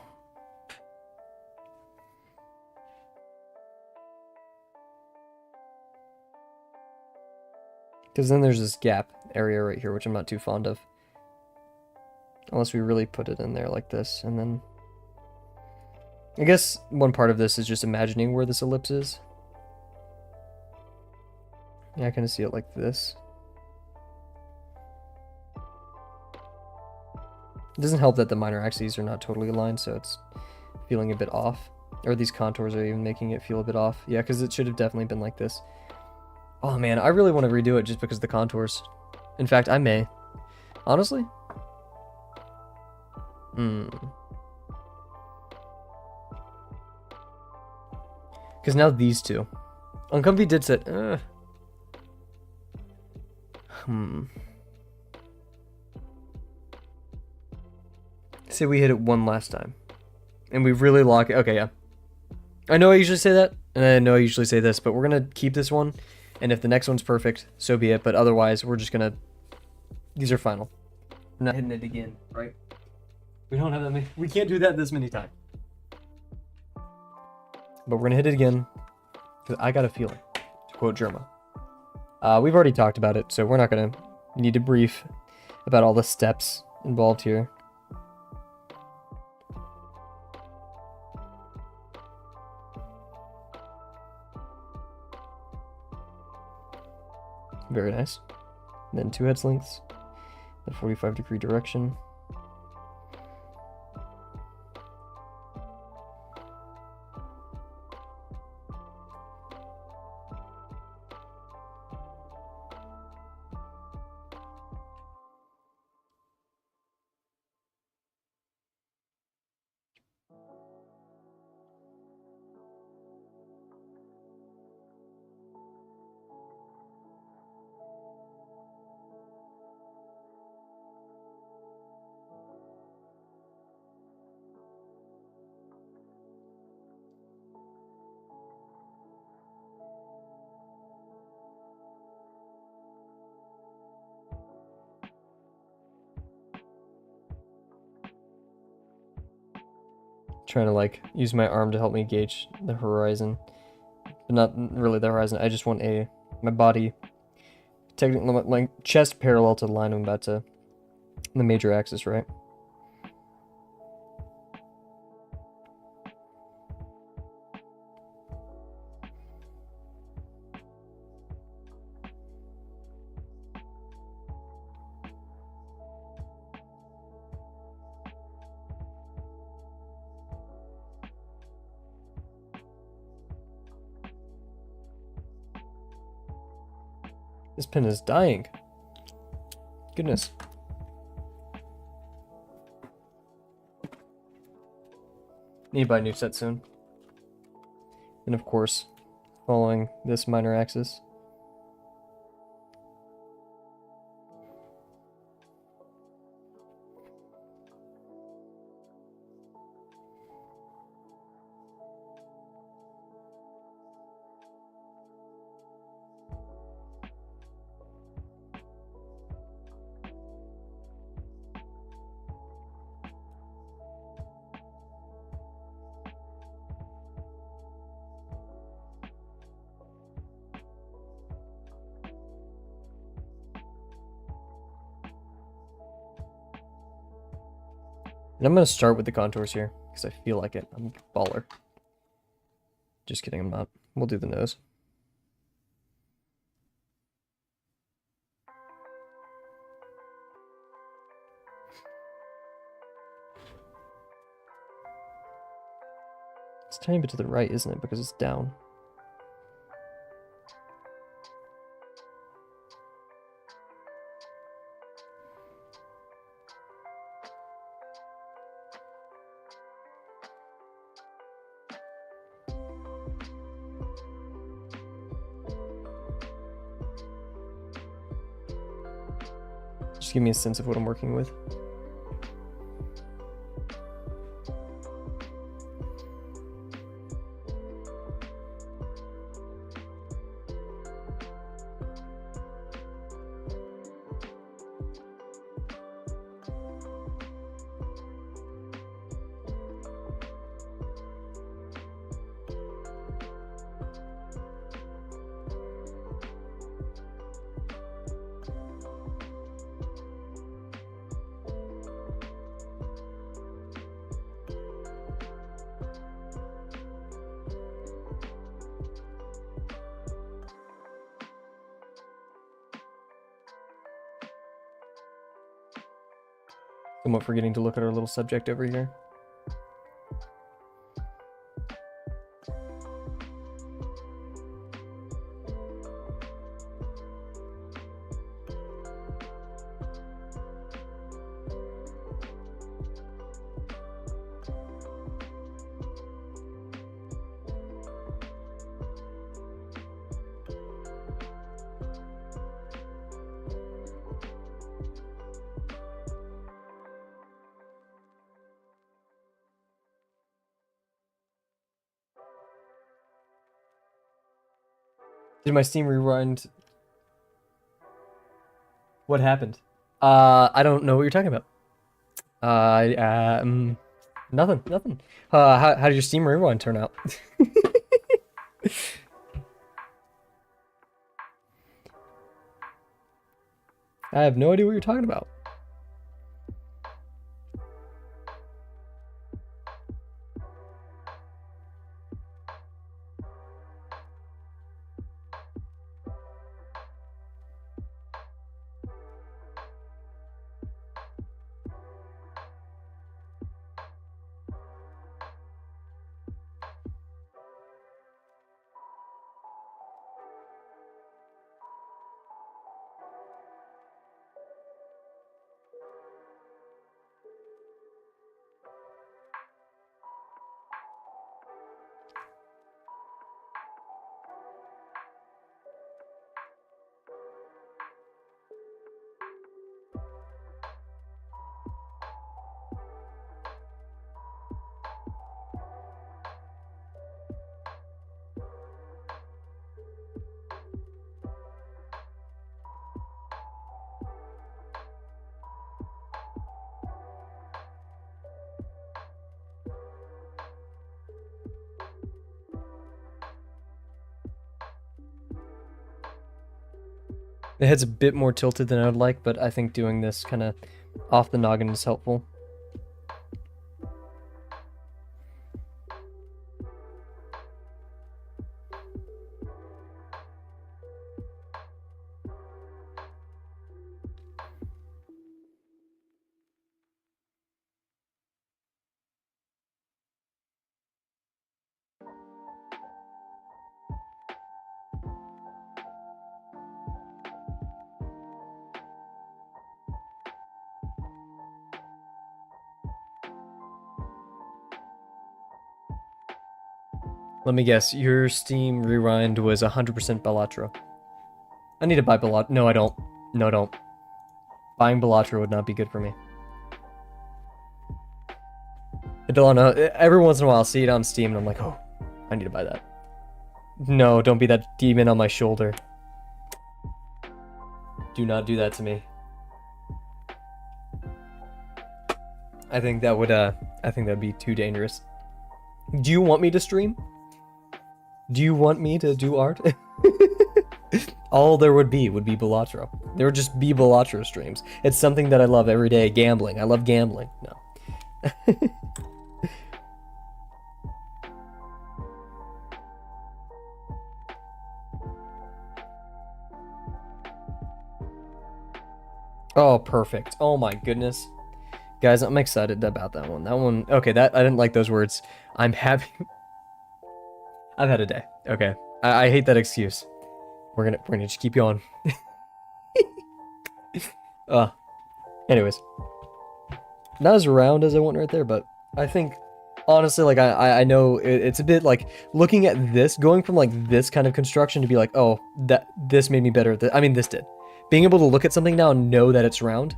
[SPEAKER 1] Because then there's this gap area right here, which I'm not too fond of. Unless we really put it in there like this, and then I guess one part of this is just imagining where this ellipse is. Yeah, I kind of see it like this. It doesn't help that the minor axes are not totally aligned, so it's feeling a bit off. Or these contours are even making it feel a bit off. Yeah, because it should have definitely been like this. Oh man, I really want to redo it just because of the contours. In fact, I may. Honestly? Because now these two. Uncomfy did say, Say we hit it one last time. And we really lock it. Okay, yeah. I know I usually say that, and I know I usually say this, but we're going to keep this one. And if the next one's perfect, so be it. But otherwise, we're just going to... These are final. We're not hitting it again, right? We don't have that many... We can't do that this many times. But we're going to hit it again. Because I got a feeling, to quote Germa. We've already talked about it, so we're not going to need to brief about all the steps involved here. Very nice. And then 2 heads lengths, the 45-degree direction. Trying to like use my arm to help me gauge the horizon, but but not really the horizon. I just want my body, technically, my chest parallel to the line I'm about to, the major axis, right? This pen is dying. Goodness. Need to buy a new set soon. And of course, following this minor axis. And I'm going to start with the contours here, because I feel like it. I'm a baller. Just kidding, I'm not. We'll do the nose. It's a tiny bit to the right, isn't it? Because it's down. Just give me a sense of what I'm working with. Somewhat forgetting to look at our little subject over here. Did my Steam rewind? What happened? I don't know what you're talking about. Nothing. How did your Steam rewind turn out? I have no idea what you're talking about. The head's a bit more tilted than I would like, but I think doing this kind of off the noggin is helpful. Let me guess, your Steam Rewind was 100% Balatro. I need to buy Balatro. No, I don't. No, I don't. Buying Balatro would not be good for me. Delano, every once in a while I'll see it on Steam and I'm like, oh, I need to buy that. No, don't be that demon on my shoulder. Do not do that to me. I think that would, I think that'd be too dangerous. Do you want me to stream? Do you want me to do art? All there would be Balatro. There would just be Balatro streams. It's something that I love every day. Gambling. I love gambling. No. Oh, perfect. Oh my goodness. Guys, I'm excited about that one. That one, okay, that I didn't like those words. I'm happy. I've had a day. Okay. I hate that excuse. We're gonna just keep going. Anyways. Not as round as I want right there, but I think honestly, like I know it's a bit like looking at this, going from like this kind of construction to be like, oh, this made me better at this. I mean, this did. Being able to look at something now and know that it's round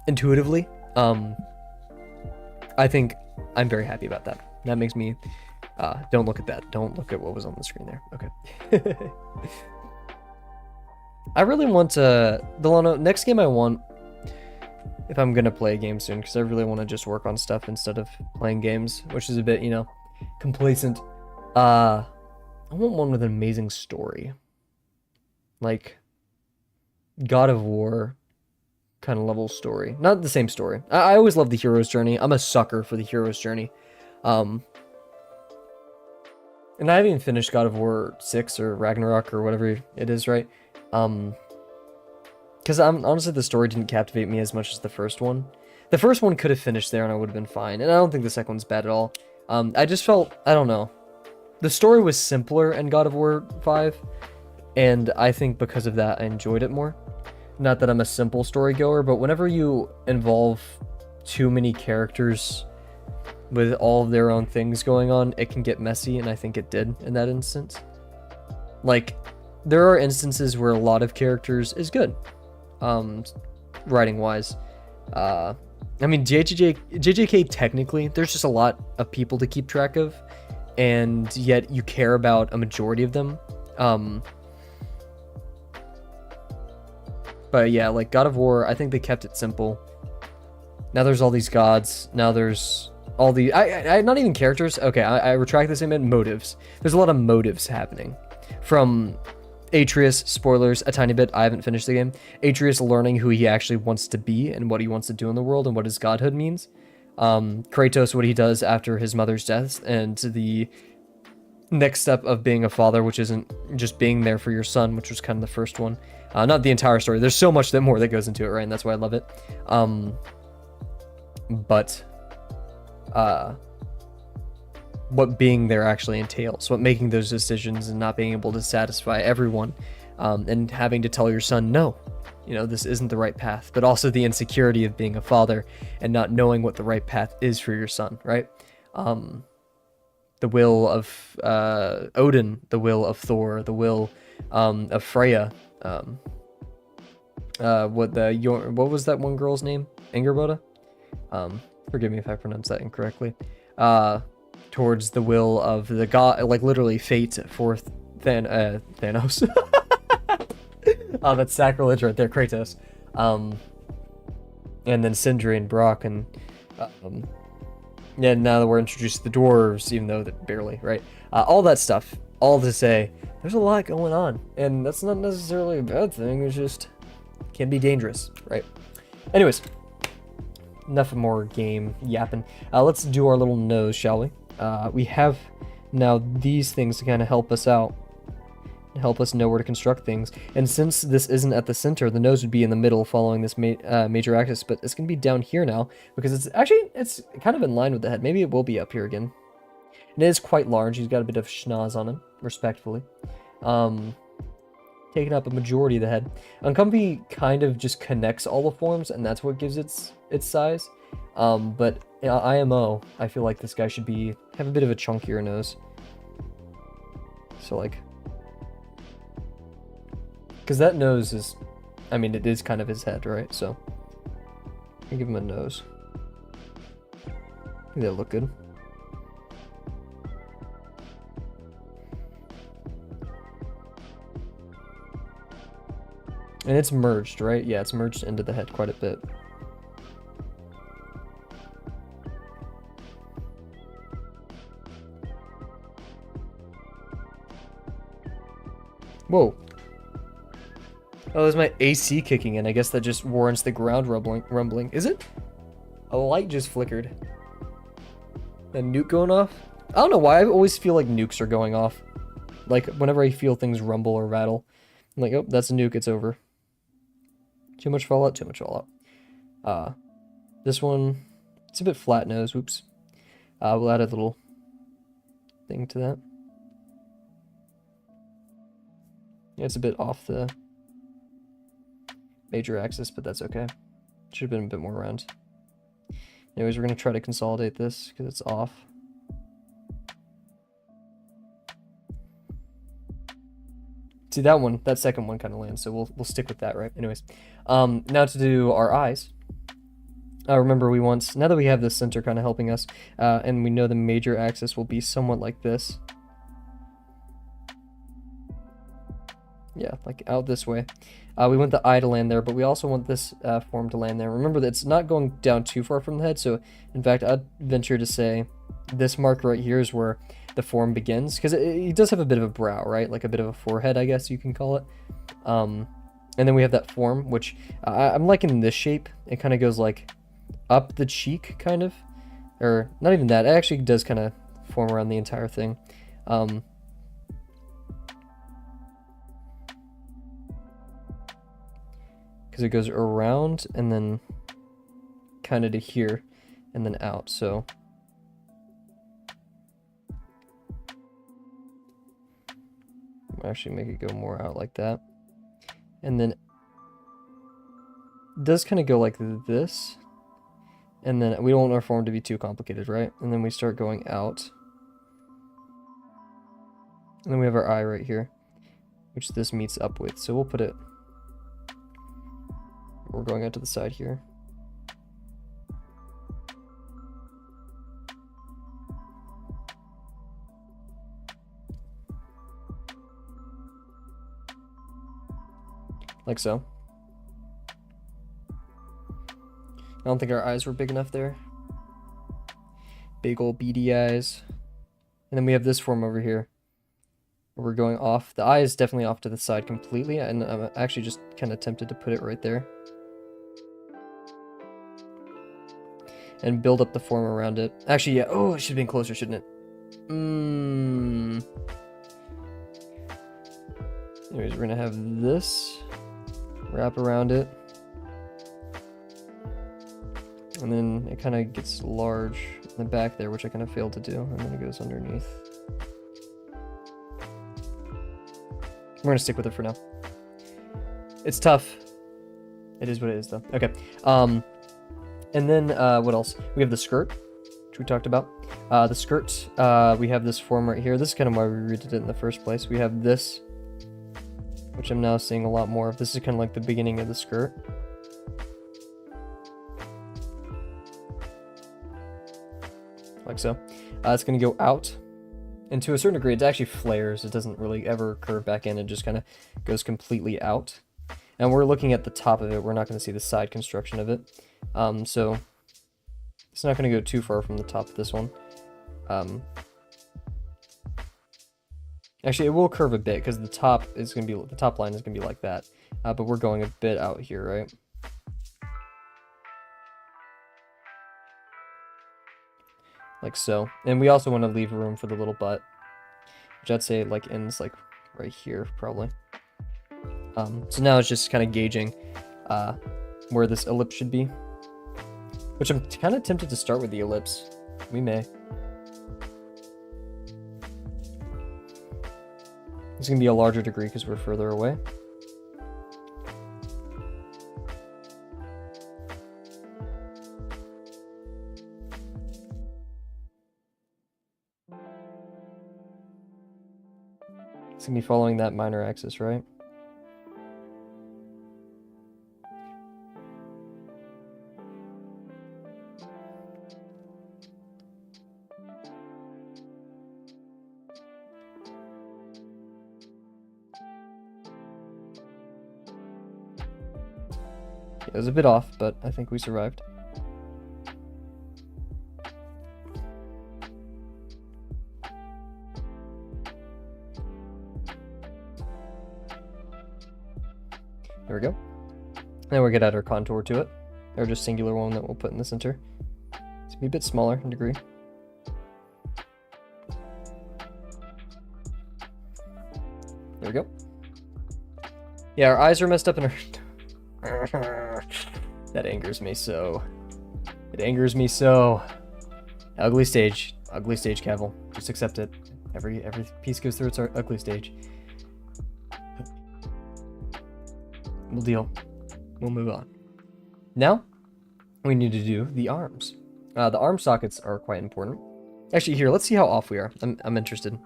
[SPEAKER 1] intuitively, I think I'm very happy about that. That makes me, don't look at that. Don't look at what was on the screen there. Okay. I really want to, Delano, next game I want, if I'm going to play a game soon, because I really want to just work on stuff instead of playing games, which is a bit, you know, complacent. I want one with an amazing story. Like God of War kind of level story. Not the same story. I always love the hero's journey. I'm a sucker for the hero's journey. And I haven't even finished God of War 6 or Ragnarok or whatever it is, right? Because honestly, the story didn't captivate me as much as the first one. The first one could have finished there and I would have been fine. And I don't think the second one's bad at all. I just felt, I don't know. The story was simpler in God of War 5. And I think because of that, I enjoyed it more. Not that I'm a simple story goer, but whenever you involve too many characters with all of their own things going on, it can get messy, and I think it did in that instance. Like, there are instances where a lot of characters is good, writing-wise. I mean, JJK, technically, there's just a lot of people to keep track of, and yet you care about a majority of them. But yeah, like God of War, I think they kept it simple. Now there's all these gods. Now there's all the... not even characters. Okay, I retract this statement. Motives. There's a lot of motives happening. From Atreus, spoilers, a tiny bit. I haven't finished the game. Atreus learning who he actually wants to be and what he wants to do in the world and what his godhood means. Kratos, what he does after his mother's death. And the next step of being a father, which isn't just being there for your son, which was kind of the first one. Not the entire story. There's so much more that goes into it, right? And that's why I love it. But what being there actually entails, what making those decisions and not being able to satisfy everyone, and having to tell your son, no, you know, this isn't the right path, but also the insecurity of being a father and not knowing what the right path is for your son, right? The will of Odin, the will of Thor, the will of Freya. What was that one girl's name? Angerboda? Forgive me if I pronounced that incorrectly. Towards the will of the god, like literally fate for Thanos. Oh, that's sacrilege right there, Kratos. And then Sindri and Brock, and yeah, now that we're introduced to the dwarves, even though that barely, right? All that stuff. all to say, there's a lot going on, and that's not necessarily a bad thing. It's just can be dangerous, right? Anyways, enough more game yapping. Let's do our little nose, shall we? We have now these things to kind of help us out, help us know where to construct things. And since this isn't at the center, the nose would be in the middle following this major axis, but it's going to be down here now because it's kind of in line with the head. Maybe it will be up here again. And it is quite large. He's got a bit of schnoz on him, respectfully. Taking up a majority of the head. Uncomfy kind of just connects all the forms, and that's what gives its size. But IMO, I feel like this guy should have a bit of a chunkier nose. So like, because that nose is, I mean, it is kind of his head, right? So I give him a nose. I think that'll look good. And it's merged, right? Yeah, it's merged into the head quite a bit. Whoa. Oh, there's my AC kicking in. I guess that just warrants the ground rumbling. Is it? A light just flickered. A nuke going off? I don't know why. I always feel like nukes are going off. Like, whenever I feel things rumble or rattle. I'm like, oh, that's a nuke. It's over. Too much fallout? Too much fallout. This one, it's a bit flat nose. Oops. We'll add a little thing to that. Yeah, it's a bit off the major axis, but that's okay. Should have been a bit more round. Anyways, we're going to try to consolidate this because it's off. See, that second one kind of lands, so we'll stick with that, right? Anyways, now to do our eyes. Remember, now that we have the center kind of helping us, and we know the major axis will be somewhat like this. Yeah, like out this way. We want the eye to land there, but we also want this form to land there. Remember that it's not going down too far from the head, so in fact, I'd venture to say this mark right here is where the form begins, because it does have a bit of a brow, right? Like a bit of a forehead, I guess you can call it. And then we have that form, which I'm liking this shape. It kind of goes like up the cheek, kind of. Or not even that. It actually does kind of form around the entire thing. Because it goes around and then kind of to here and then out. So I'll actually make it go more out like that. And then it does kind of go like this. And then we don't want our form to be too complicated, right? And then we start going out. And then we have our eye right here, which this meets up with. So we'll put it, we're going out to the side here. Like so. I don't think our eyes were big enough there. Big old beady eyes. And then we have this form over here. We're going off. The eye is definitely off to the side completely, and I'm actually just kind of tempted to put it right there. And build up the form around it. Actually, yeah. Oh, it should have been closer, shouldn't it? Anyways, we're going to have this wrap around it. And then it kind of gets large in the back there, which I kind of failed to do. And then it goes underneath. We're going to stick with it for now. It's tough. It is what it is, though. Okay. And then what else? We have the skirt, which we talked about. The skirt, we have this form right here. This is kind of why we redid it in the first place. We have this, which I'm now seeing a lot more of. This is kind of like the beginning of the skirt. Like so. It's going to go out. And to a certain degree, it actually flares. It doesn't really ever curve back in. It just kind of goes completely out. And we're looking at the top of it. We're not going to see the side construction of it. So it's not going to go too far from the top of this one. Actually, it will curve a bit because the top line is gonna be like that. But we're going a bit out here, right? Like so. And we also want to leave room for the little butt, which I'd say like ends like right here probably. So now it's just kind of gauging where this ellipse should be, which I'm kind of tempted to start with the ellipse. We may. It's gonna be a larger degree because we're further away. It's gonna be following that minor axis, right? It was a bit off, but I think we survived. There we go. Then we'll get out our contour to it, or just singular one that we'll put in the center. It's gonna be a bit smaller in degree. There we go. Yeah, our eyes are messed up in our... That angers me so. It angers me so. Ugly stage, Kavel. Just accept it. Every piece goes through its ugly stage. We'll deal. We'll move on. Now, we need to do the arms. The arm sockets are quite important. Actually, here, let's see how off we are. I'm interested.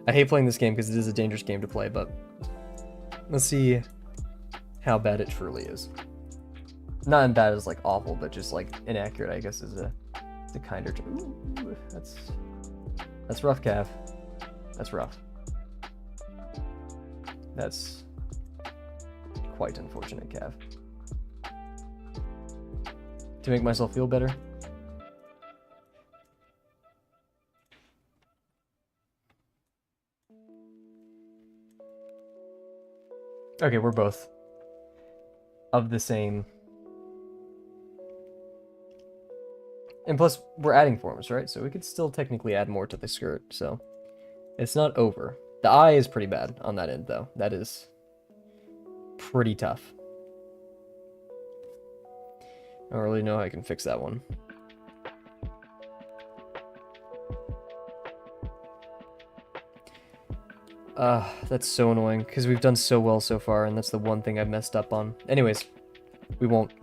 [SPEAKER 1] I hate playing this game because it is a dangerous game to play, but let's see how bad it truly is. Not as bad as like awful, but just like inaccurate, I guess, is a kinder term. Ooh, that's rough, Cav. That's rough. That's quite unfortunate, Cav. To make myself feel better. Okay, we're both of the same. And plus, we're adding forms, right? So we could still technically add more to the skirt, so it's not over. The eye is pretty bad on that end, though. That is pretty tough. I don't really know how I can fix that one. That's so annoying, because we've done so well so far, and that's the one thing I've messed up on. Anyways, we won't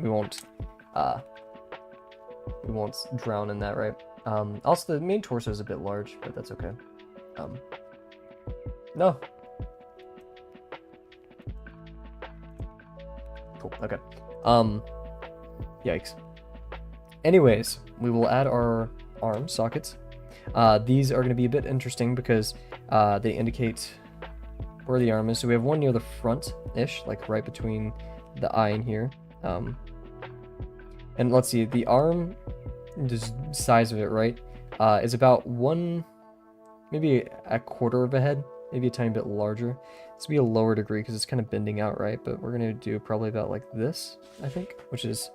[SPEAKER 1] drown in that, right? Also, the main torso is a bit large, but that's okay. No. Cool, okay. Yikes. Anyways, we will add our arm sockets. These are going to be a bit interesting because they indicate where the arm is. So we have one near the front-ish, like right between the eye and here. And let's see, the arm, the size of it, right, is about maybe a quarter of a head, maybe a tiny bit larger. This will be a lower degree because it's kind of bending out, right? But we're going to do probably about like this, I think, which is...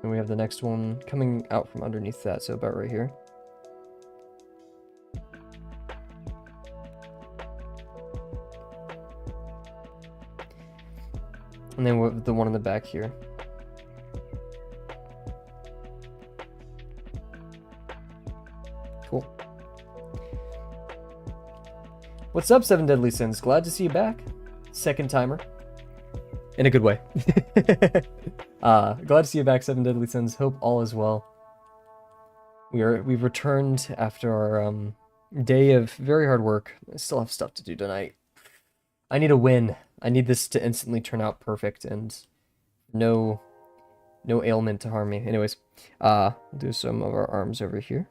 [SPEAKER 1] And we have the next one coming out from underneath that, so about right here. And then we have the one in the back here. Cool. What's up, Seven Deadly Sins? Glad to see you back. Second timer. In a good way. Glad to see you back, Seven Deadly Sins. Hope all is well. We've returned after our day of very hard work. I still have stuff to do tonight. I need a win. I need this to instantly turn out perfect and no ailment to harm me. Anyways, we'll do some of our arms over here.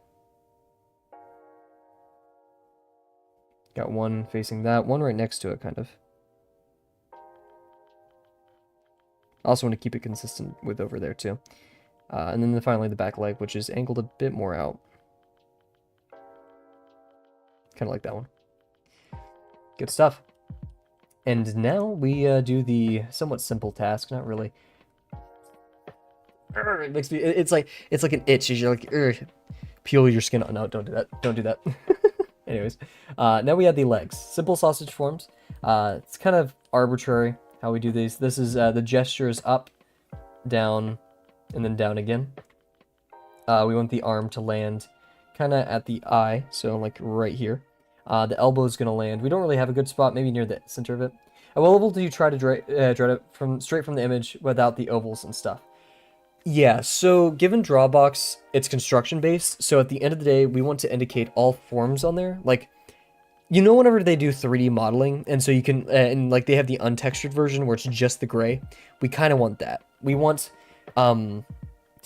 [SPEAKER 1] Got one facing that, one right next to it, kind of. I also want to keep it consistent with over there too. And then finally the back leg, which is angled a bit more out. Kind of like that one. Good stuff. And now we do the somewhat simple task. Not really. It makes me. It's like an itch. You're like, peel your skin. Oh, no, don't do that. Don't do that. Anyways, now we add the legs. Simple sausage forms. It's kind of arbitrary how we do these. This is the gesture is up, down, and then down again. We want the arm to land kind of at the eye, so like right here. The elbow is going to land. We don't really have a good spot, maybe near the center of it. At what level do you try to draw it straight from the image without the ovals and stuff? Yeah, so given Drawbox, it's construction based, so at the end of the day, we want to indicate all forms on there. Like, you know, whenever they do 3D modeling, and so you can, and like they have the untextured version where it's just the gray, we kind of want that. We want to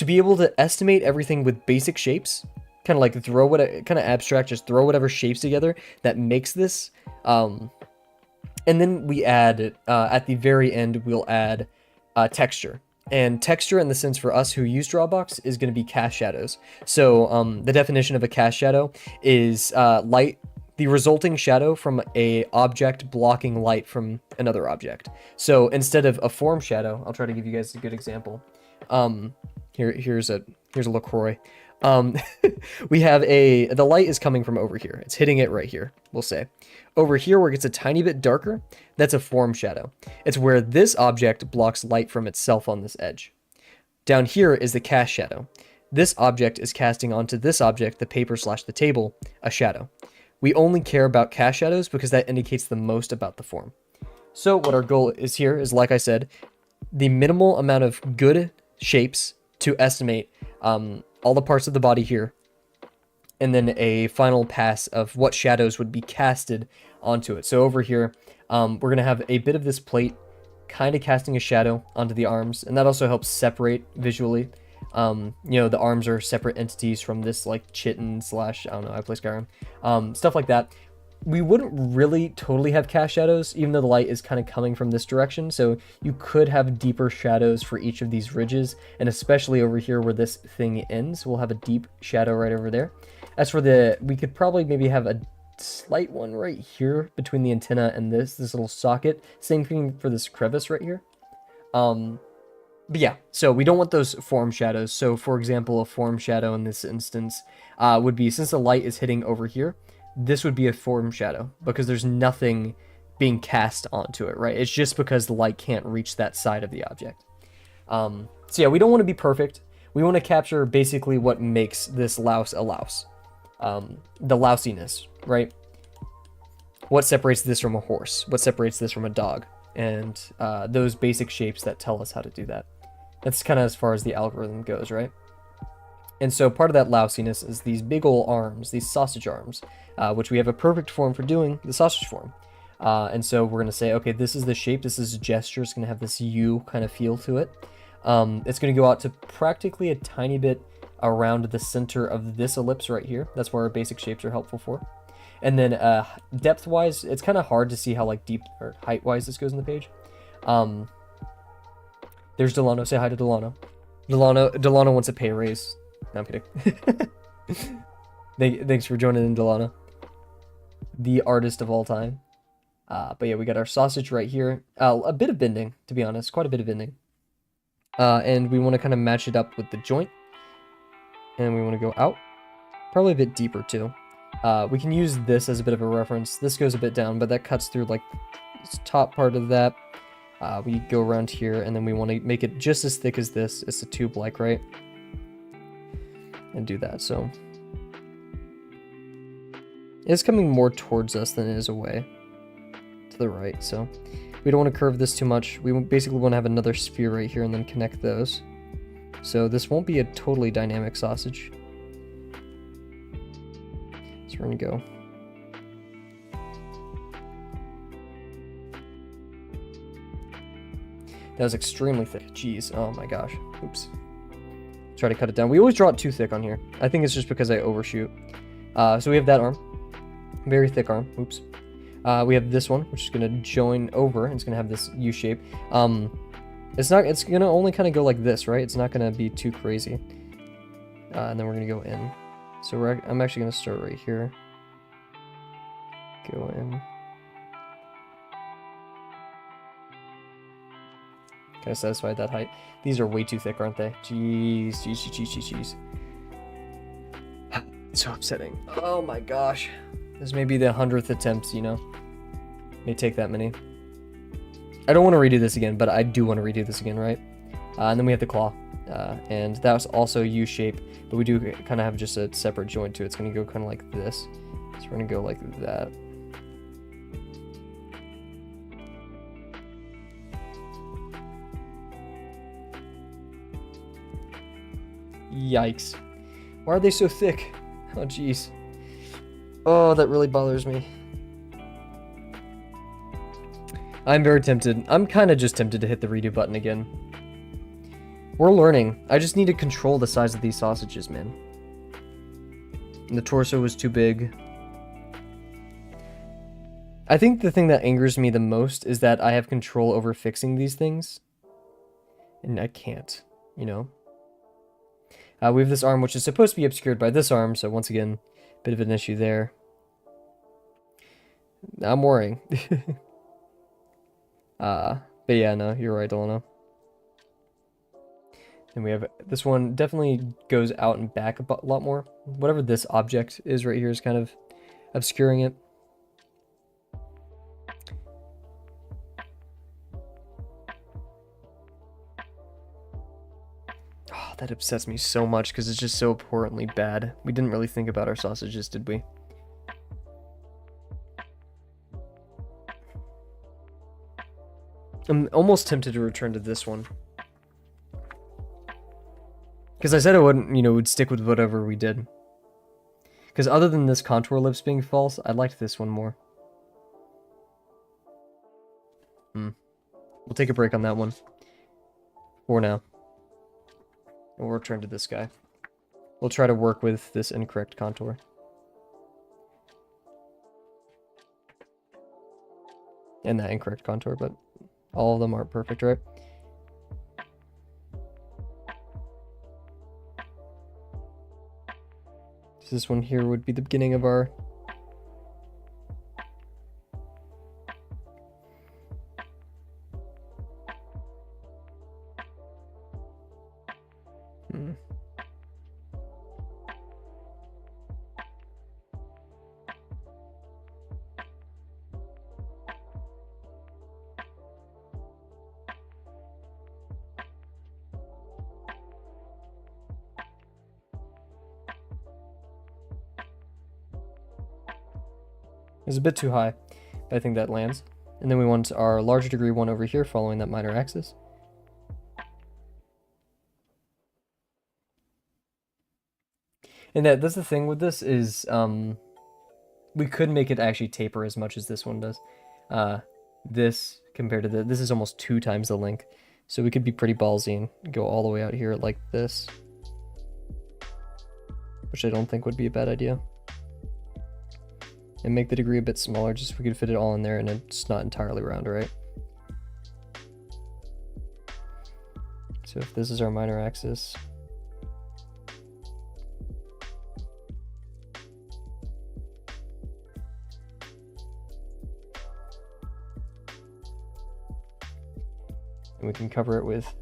[SPEAKER 1] be able to estimate everything with basic shapes, kind of like kind of abstract, just throw whatever shapes together that makes this. And then we add, at the very end, we'll add texture. And texture, in the sense for us who use Drawbox, is going to be cast shadows. So the definition of a cast shadow is light, the resulting shadow from a object blocking light from another object. So instead of a form shadow, I'll try to give you guys a good example. Here's a LaCroix. We have the light is coming from over here. It's hitting it right here, we'll say. Over here where it gets a tiny bit darker, that's a form shadow. It's where this object blocks light from itself on this edge. Down here is the cast shadow. This object is casting onto this object, the paper / the table, a shadow. We only care about cast shadows because that indicates the most about the form. So what our goal is here is, like I said, the minimal amount of good shapes to estimate all the parts of the body here, and then a final pass of what shadows would be casted onto it. So over here, we're going to have a bit of this plate kind of casting a shadow onto the arms, and that also helps separate visually. You know, the arms are separate entities from this, like, chitin / I don't know, I play Skyrim. Stuff like that. We wouldn't really totally have cast shadows, even though the light is kind of coming from this direction, so you could have deeper shadows for each of these ridges, and especially over here where this thing ends, we'll have a deep shadow right over there. As for we could probably maybe have a slight one right here between the antenna and this little socket. Same thing for this crevice right here. But yeah, so we don't want those form shadows. So for example, a form shadow in this instance would be, since the light is hitting over here, this would be a form shadow because there's nothing being cast onto it, right? It's just because the light can't reach that side of the object. So yeah, we don't want to be perfect. We want to capture basically what makes this louse a louse. The lousiness, right? What separates this from a horse? What separates this from a dog? And those basic shapes that tell us how to do that. That's kind of as far as the algorithm goes, right? And so part of that lousiness is these big ol' arms, these sausage arms, which we have a perfect form for doing, the sausage form. And so we're going to say, okay, this is the shape, this is a gesture, it's going to have this U kind of feel to it. It's going to go out to practically a tiny bit around the center of this ellipse right here. That's where our basic shapes are helpful for. And then depth-wise, it's kind of hard to see how like deep or height-wise this goes in the page. There's Delano. Say hi to Delano. Delano wants a pay raise. No, I'm kidding. Thanks for joining in, Delano. The artist of all time. But yeah, we got our sausage right here. A bit of bending, to be honest. Quite a bit of bending. And we want to kind of match it up with the joint. And we want to go out. Probably a bit deeper, too. We can use this as a bit of a reference. This goes a bit down, but that cuts through, like, this top part of that. We go around here, and then we want to make it just as thick as this. It's a tube-like, right? And do that, so it's coming more towards us than it is away to the right, so we don't want to curve this too much. We basically want to have another sphere right here and then connect those, so this won't be a totally dynamic sausage. So we're gonna go that was extremely thick. Jeez, oh my gosh, oops. Try to cut it down. We always draw it too thick on here. I think it's just because I overshoot. So we have that arm. Very thick arm. Oops. We have this one, which is going to join over, and it's going to have this U shape. It's not. It's gonna only kind of go like this, right? It's not gonna be too crazy. And then we're gonna go in. So I'm actually gonna start right here. Go in. Kind of satisfied that height. These are way too thick, aren't they? Jeez, jeez, jeez, jeez, jeez. It's so upsetting. Oh my gosh. This may be the 100th attempt, you know? May take that many. I don't want to redo this again, but I do want to redo this again, right? And then we have the claw. And that was also U-shape, but we do kind of have just a separate joint to it. It's going to go kind of like this. So we're going to go like that. Yikes. Why are they so thick? Oh, jeez. Oh, that really bothers me. I'm very tempted. I'm kind of just tempted to hit the redo button again. We're learning. I just need to control the size of these sausages, man. And the torso was too big. I think the thing that angers me the most is that I have control over fixing these things. And I can't, you know? We have this arm, which is supposed to be obscured by this arm, so once again, bit of an issue there. I'm worrying. But yeah, no, you're right, Delano. And we have this one definitely goes out and back a lot more. Whatever this object is right here is kind of obscuring it. Oh, that upsets me so much because it's just so abhorrently bad. We didn't really think about our sausages, did we? I'm almost tempted to return to this one. Because I said I wouldn't, you know, would stick with whatever we did. Because other than this contour lips being false, I liked this one more. We'll take a break on that one. For now. And we'll return to this guy. We'll try to work with this incorrect contour. And that incorrect contour, but all of them aren't perfect, right? So this one here would be the beginning of our... It's a bit too high, but I think that lands. And then we want our larger degree one over here following that minor axis. And that's the thing with this is we could make it actually taper as much as this one does. This compared to this is almost 2 times the length. So we could be pretty ballsy and go all the way out here like this. Which I don't think would be a bad idea. And make the degree a bit smaller, just so we could fit it all in there and it's not entirely round, right? So if this is our minor axis, and we can cover it with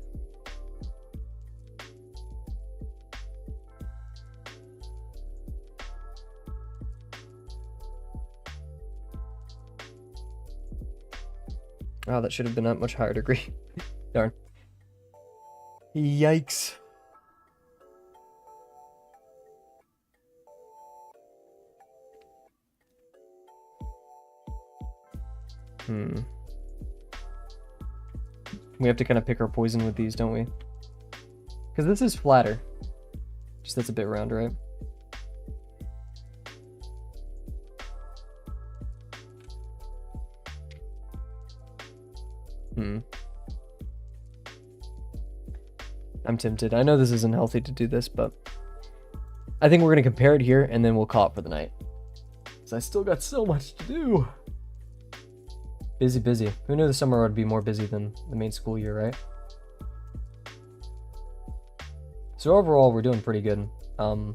[SPEAKER 1] oh, that should have been at much higher degree. Darn. Yikes. We have to kind of pick our poison with these, don't we? Because this is flatter. Just that's a bit rounder, right? I'm tempted. I know this isn't healthy to do this, but I think we're going to compare it here and then we'll call it for the night. Because I still got so much to do. Busy, busy. Who knew the summer would be more busy than the main school year, right? So overall, we're doing pretty good. But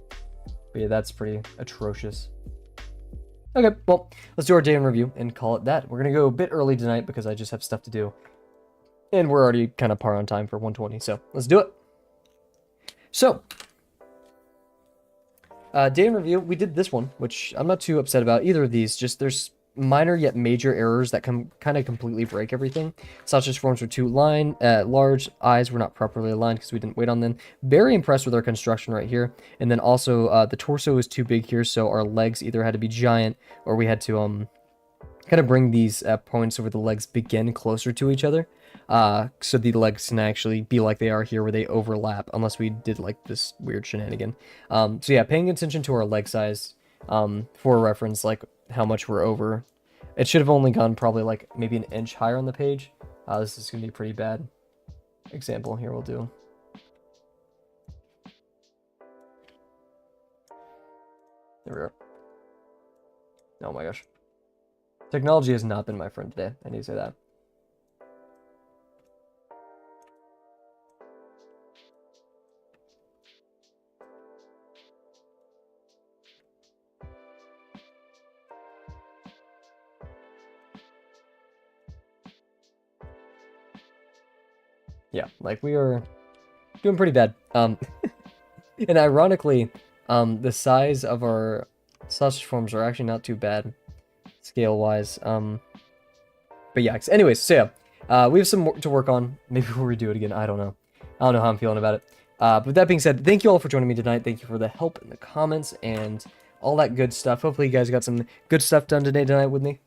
[SPEAKER 1] yeah, that's pretty atrocious. Okay, well, let's do our day in review and call it that. We're gonna go a bit early tonight because I just have stuff to do. And we're already kind of par on time for 120, so let's do it. So, day in review, we did this one, which I'm not too upset about either of these. Just there's minor yet major errors that can kind of completely break everything. Sausage forms were too large, eyes were not properly aligned because we didn't wait on them. Very impressed with our construction right here. And then also the torso is too big here, so our legs either had to be giant or we had to kind of bring these points where the legs begin closer to each other. So the legs can actually be like they are here where they overlap, unless we did like this weird shenanigan. So yeah, paying attention to our leg size, for reference, like how much we're over. It should have only gone probably like maybe an inch higher on the page. This is going to be a pretty bad example here we'll do. There we go. Oh my gosh. Technology has not been my friend today. I need to say that. Yeah, like we are doing pretty bad. And ironically, the size of our sausage forms are actually not too bad scale-wise. But yeah, anyways, so yeah, we have some more to work on. Maybe we'll redo it again. I don't know. I don't know how I'm feeling about it. But with that being said, thank you all for joining me tonight. Thank you for the help in the comments and all that good stuff. Hopefully you guys got some good stuff done tonight with me.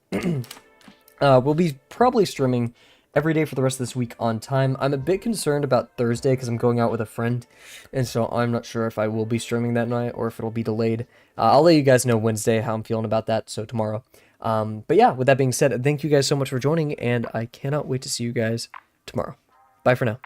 [SPEAKER 1] We'll be probably streaming every day for the rest of this week on time. I'm a bit concerned about Thursday because I'm going out with a friend, and so I'm not sure if I will be streaming that night or if it'll be delayed. I'll let you guys know Wednesday how I'm feeling about that, so tomorrow. But yeah, with that being said, thank you guys so much for joining, and I cannot wait to see you guys tomorrow. Bye for now.